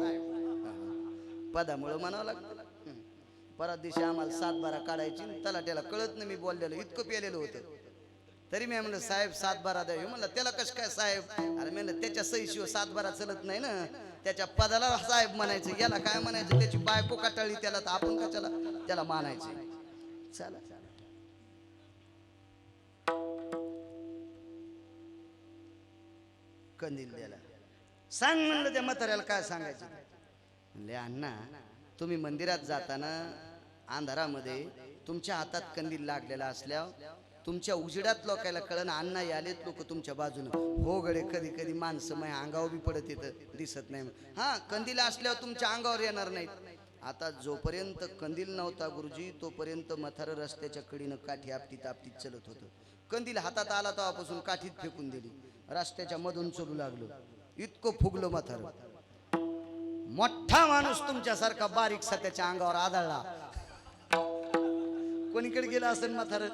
पदामुळं म्हणावं लागतं. परत दिवशी आम्हाला 7-12 काढायची. तलाट्याला कळत नाही मी बोललेलो, इतकं पेलेलं होतं. तरी मी म्हणलं साहेब 7-12 द्यावी. म्हणलं त्याला कसं काय साहेब? अरे म्हणलं त्याच्या सहीशिवाय 7-12 चलत नाही ना. त्याच्या पदाला साहेब म्हणायचं, याला काय म्हणायचं, त्याची बायको काटाळली त्याला, तर आपण कशाला त्याला मानायचं. चला कंदील द्यायला सांग म्हणलं. त्या म्हाताऱ्याला काय सांगायचं म्हणले, अण्णा तुम्ही मंदिरात जाताना अंधारामध्ये तुमच्या हातात कंदील लागलेला असल्यावर तुमच्या उजेडात लोकायला कळण अण्णा यालेत लोक तुमच्या बाजूनं. हो गडे, कधी कधी माणसं माझ्या अंगावर बी पडत येतं, दिसत नाही. हा, कंदील असल्यावर तुमच्या अंगावर येणार नाहीत. आता जोपर्यंत कंदील नव्हता गुरुजी, तोपर्यंत म्हातारं रस्त्याच्या कडीनं काठी आपटीत आपटीत चलत होतं. कंदील हातात आला तेव्हापासून काठीत फेकून दिली, रस्त्याच्या मधून चलू लागलो. इतकं फुगलं म्हातारं. मोठा माणूस तुमच्यासारखा बारीकसा त्याच्या अंगावर आदळला. कोणीकडे गेला असेल म्हातारं.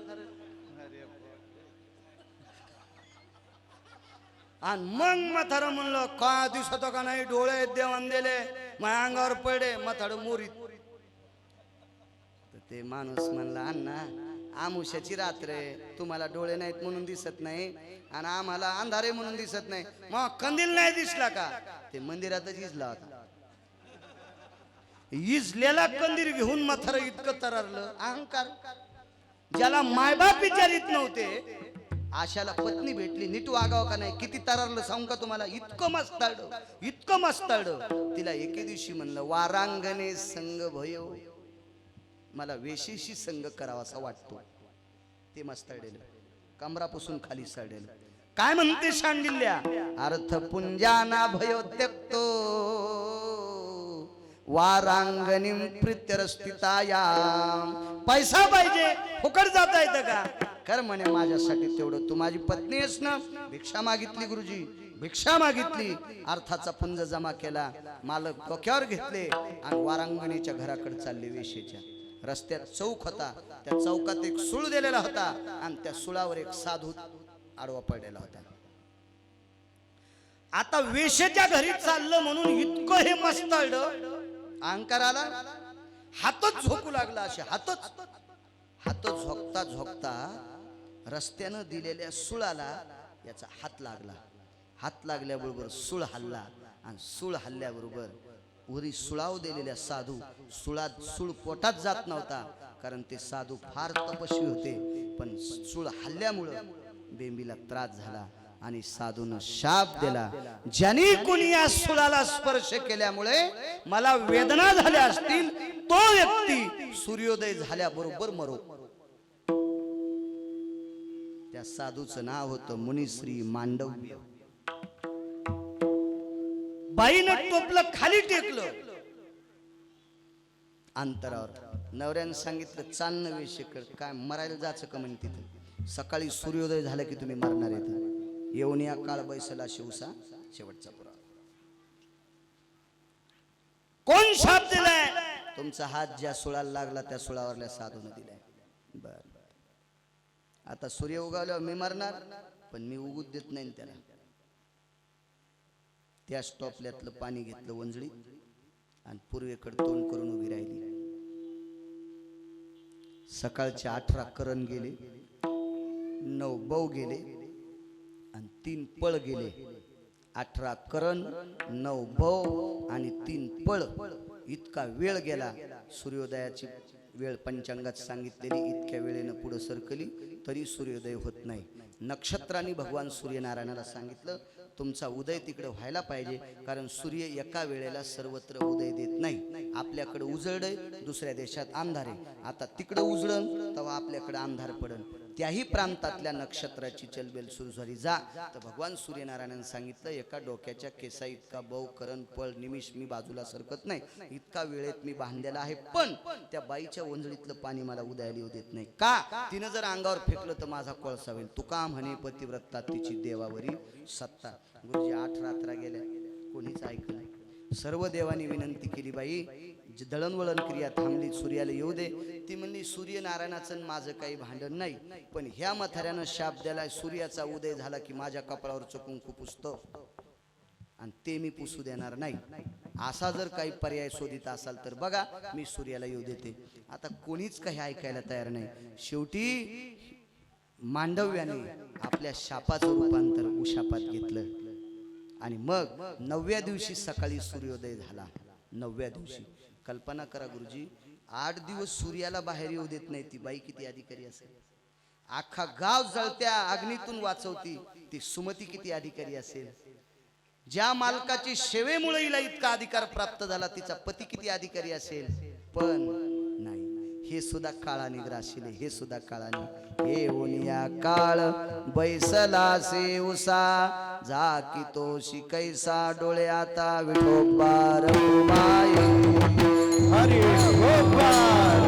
आणि मग म्हातारं म्हणलं, का दिसत का नाही, डोळे देवान दिले, माझ्या अंगावर पडे. म्हातारं मोरीत. तर ते माणूस म्हणला, अण्णा आमुष्याची रात्र आहे, तुम्हाला डोळे नाहीत म्हणून दिसत नाही आणि आम्हाला अंधारे म्हणून दिसत नाही. मग कंदील नाही दिसला का? ते मंदिरातच इजला होता. इजलेला कंदील घेऊन म्हातारं इतकं तरारलं. अहंकार. ज्याला मायबाप विचारित नव्हते, आशाला पत्नी भेटली, नीट वागावं का नाही, किती तरारलं सांगू का तुम्हाला. इतकं मस्ताळलं, इतकं मस्ताळलं. तिला एके दिवशी म्हणलं, वारांगणे संग भयो, मला वेशीशी संग करावासा वाटतो. ते मस्ताळलेलं, कमरापासून खाली सडलेलं. काय म्हणते शांडिल्ल्या, अर्थ पुंजाना भयो त्यक्तो वारांगणी प्रीत्यरस्थिताया. पैसा पाहिजे, फुकट जाता येतं का? कर म्हणे माझ्यासाठी तेवढं, तू माझी पत्नी आहेस ना. भिक्षा मागितली गुरुजी, भिक्षा मागितली, अर्थाचा पुंज जमा केला, मालक डोक्यावर घेतले आणि वारांगणीच्या घराकडे चालले. वेशेच्या रस्त्यात चौक होता, त्या चौकात एक सूळ दिलेला होता आणि त्या सुळावर एक साधू आडवा पडलेला होता. आता वेशेच्या घरी चाललं म्हणून इतकं हे मस्ताळलं, अहंकार आला, हातच झोकू लागला. असे हात झोकता झोकता रस्त्यानं दिलेल्या सुळाला याचा हात लागला. हात लागल्याबरोबर सूळ हल्ला आणि सूळ हल्ल्याबरोबर उरी सुळाव दिलेल्या साधू सूळ पोटात जात नव्हता, कारण ते साधू फार तपस्वी होते. पण सूळ हल्ल्यामुळं बेंबीला त्रास झाला आणि साधून शाप दिला, ज्याने कोणी या सुळाला स्पर्श केल्यामुळे मला वेदना झाल्या असतील, तो व्यक्ती सूर्योदय झाल्याबरोबर मरो. त्या साधूचं नाव होतं मुनिश्री मांडव्य. बाईनं टोपलं खाली टेकलं. अंतरावर नवऱ्यानं सांगितलं, चालणं वेशेकर, काय मरायला जायचं का म्हणे तिथं, सकाळी सूर्योदय झाला की तुम्ही मरणार येतं. येऊन या काळ बैसला शिवसा शेवटचा पुरा. कोण शाप दिलाय? तुमचा हात ज्या सुळाला लागला त्या सुळावरल्या साधून दिलाय. बर, आता सूर्य उगवल्यावर मी मरणार, पण मी उगूच देत नाही त्याला. त्या स्टॉपल्यातलं पाणी घेतलं वंजळी आणि पूर्वेकडे तोंड करून उभी राहिली. सकाळचे 18 करण गेले, 9 बौ गेले आणि 3 पळ गेले. 18 करण, 9 बौ आणि 3 पळ. इतका वेळ गेला. सूर्योदयाची वेळ पंचांगात सांगितलेली, इतक्या वेळेनं पुढे सरकली तरी सूर्योदय होत नाही. नक्षत्रांनी भगवान सूर्यनारायणाला सांगितलं, तुमचा उदय तिकडे व्हायला पाहिजे, कारण सूर्य एका वेळेला सर्वत्र उदय देत नाही. आपल्याकडे उजळडय, दुसऱ्या देशात अंधार आहे. आता तिकडे उजळण तेव्हा आपल्याकडे अंधार पडन. त्याही प्रांतातल्या नक्षत्राची चलबेल सुरू झाली. जा तर भगवान सूर्यनारायणाने सांगितलं, एका डोक्याच्या केसा इतका बौ करण पळ निमिष मी बाजूला सरकत नाही, इतका वेळेत मी बांधलेला आहे. पण त्या बाईच्या वंजळीतलं पाणी मला उदयाला येऊ देत नाही. का? तिनं जर अंगावर फेकलं तर माझा कोळसा होईल. तुका म्हणे पतिव्रता तिची देवावरी सत्ता. गुरुजी 8 रात्रा गेल्या, कोणीच ऐकलं नाही. सर्व देवांनी विनंती केली, बाई दळणवळण क्रिया थांबली, सूर्याला येऊ दे. ती म्हणली, सूर्यनारायणाचं माझं काही भांडण नाही, पण ह्या म्हाताऱ्यानं शाप दिलाय, सूर्याचा उदय झाला की माझ्या कपाळावर कुंकू पुसतो आणि ते मी पुसू देणार नाही. असा जर काही पर्याय शोधित असाल तर बघा, मी सूर्याला येऊ देते. आता कोणीच काही ऐकायला तयार नाही. शेवटी मांडव्याने आपल्या शापाचं रूपांतर उशापात घेतलं आणि मग 9व्या दिवशी सकाळी सूर्योदय झाला. 9व्या दिवशी कल्पना करा गुरुजी, 8 दिवस सूर्याला बाहेर येऊ देत नाही ती बाई किती अधिकारी असेल. अख्खा गाव जळत्या अग्नीतून वाचवती ती सुमती किती अधिकारी असेल. ज्या मालकाची सेवेमुळे हिला इतका अधिकार प्राप्त झाला तिचा पती किती अधिकारी असेल. पण नाही, हे सुद्धा काळाने ग्रासिले, हे सुद्धा काळाने. हे ओनिया काळ बैसला से उसा जा की तो शिकैसा डोळे आता विठोबार माय हरी गोपाल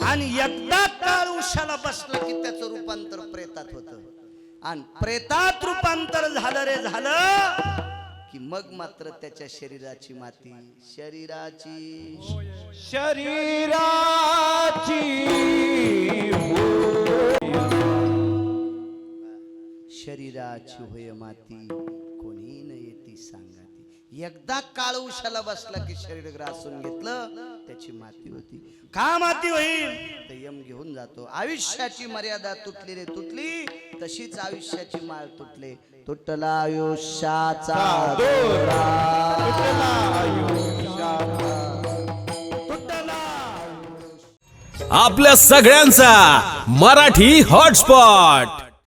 आणि एकदा काळ उशाला बसला की त्याचं रूपांतर प्रेतात होतं. आणि प्रेतात रूपांतर झालं रे झालं की मग मात्र त्याच्या शरीराची माती शरीराची शरीराची होय माती कोणी न येती सांगाती. एकदा काळ उशाला बसला की शरीर ग्रासून घेतलं त्याची माती होती. का माती होईल तर यम घेऊन जातो. आयुष्याची मर्यादा तुटली रे तुटली, तशीच आयुष्याची माळ तुटले. तुटला आयुष्याचा दोरा, आपल्या सगळ्यांचा मराठी हॉटस्पॉट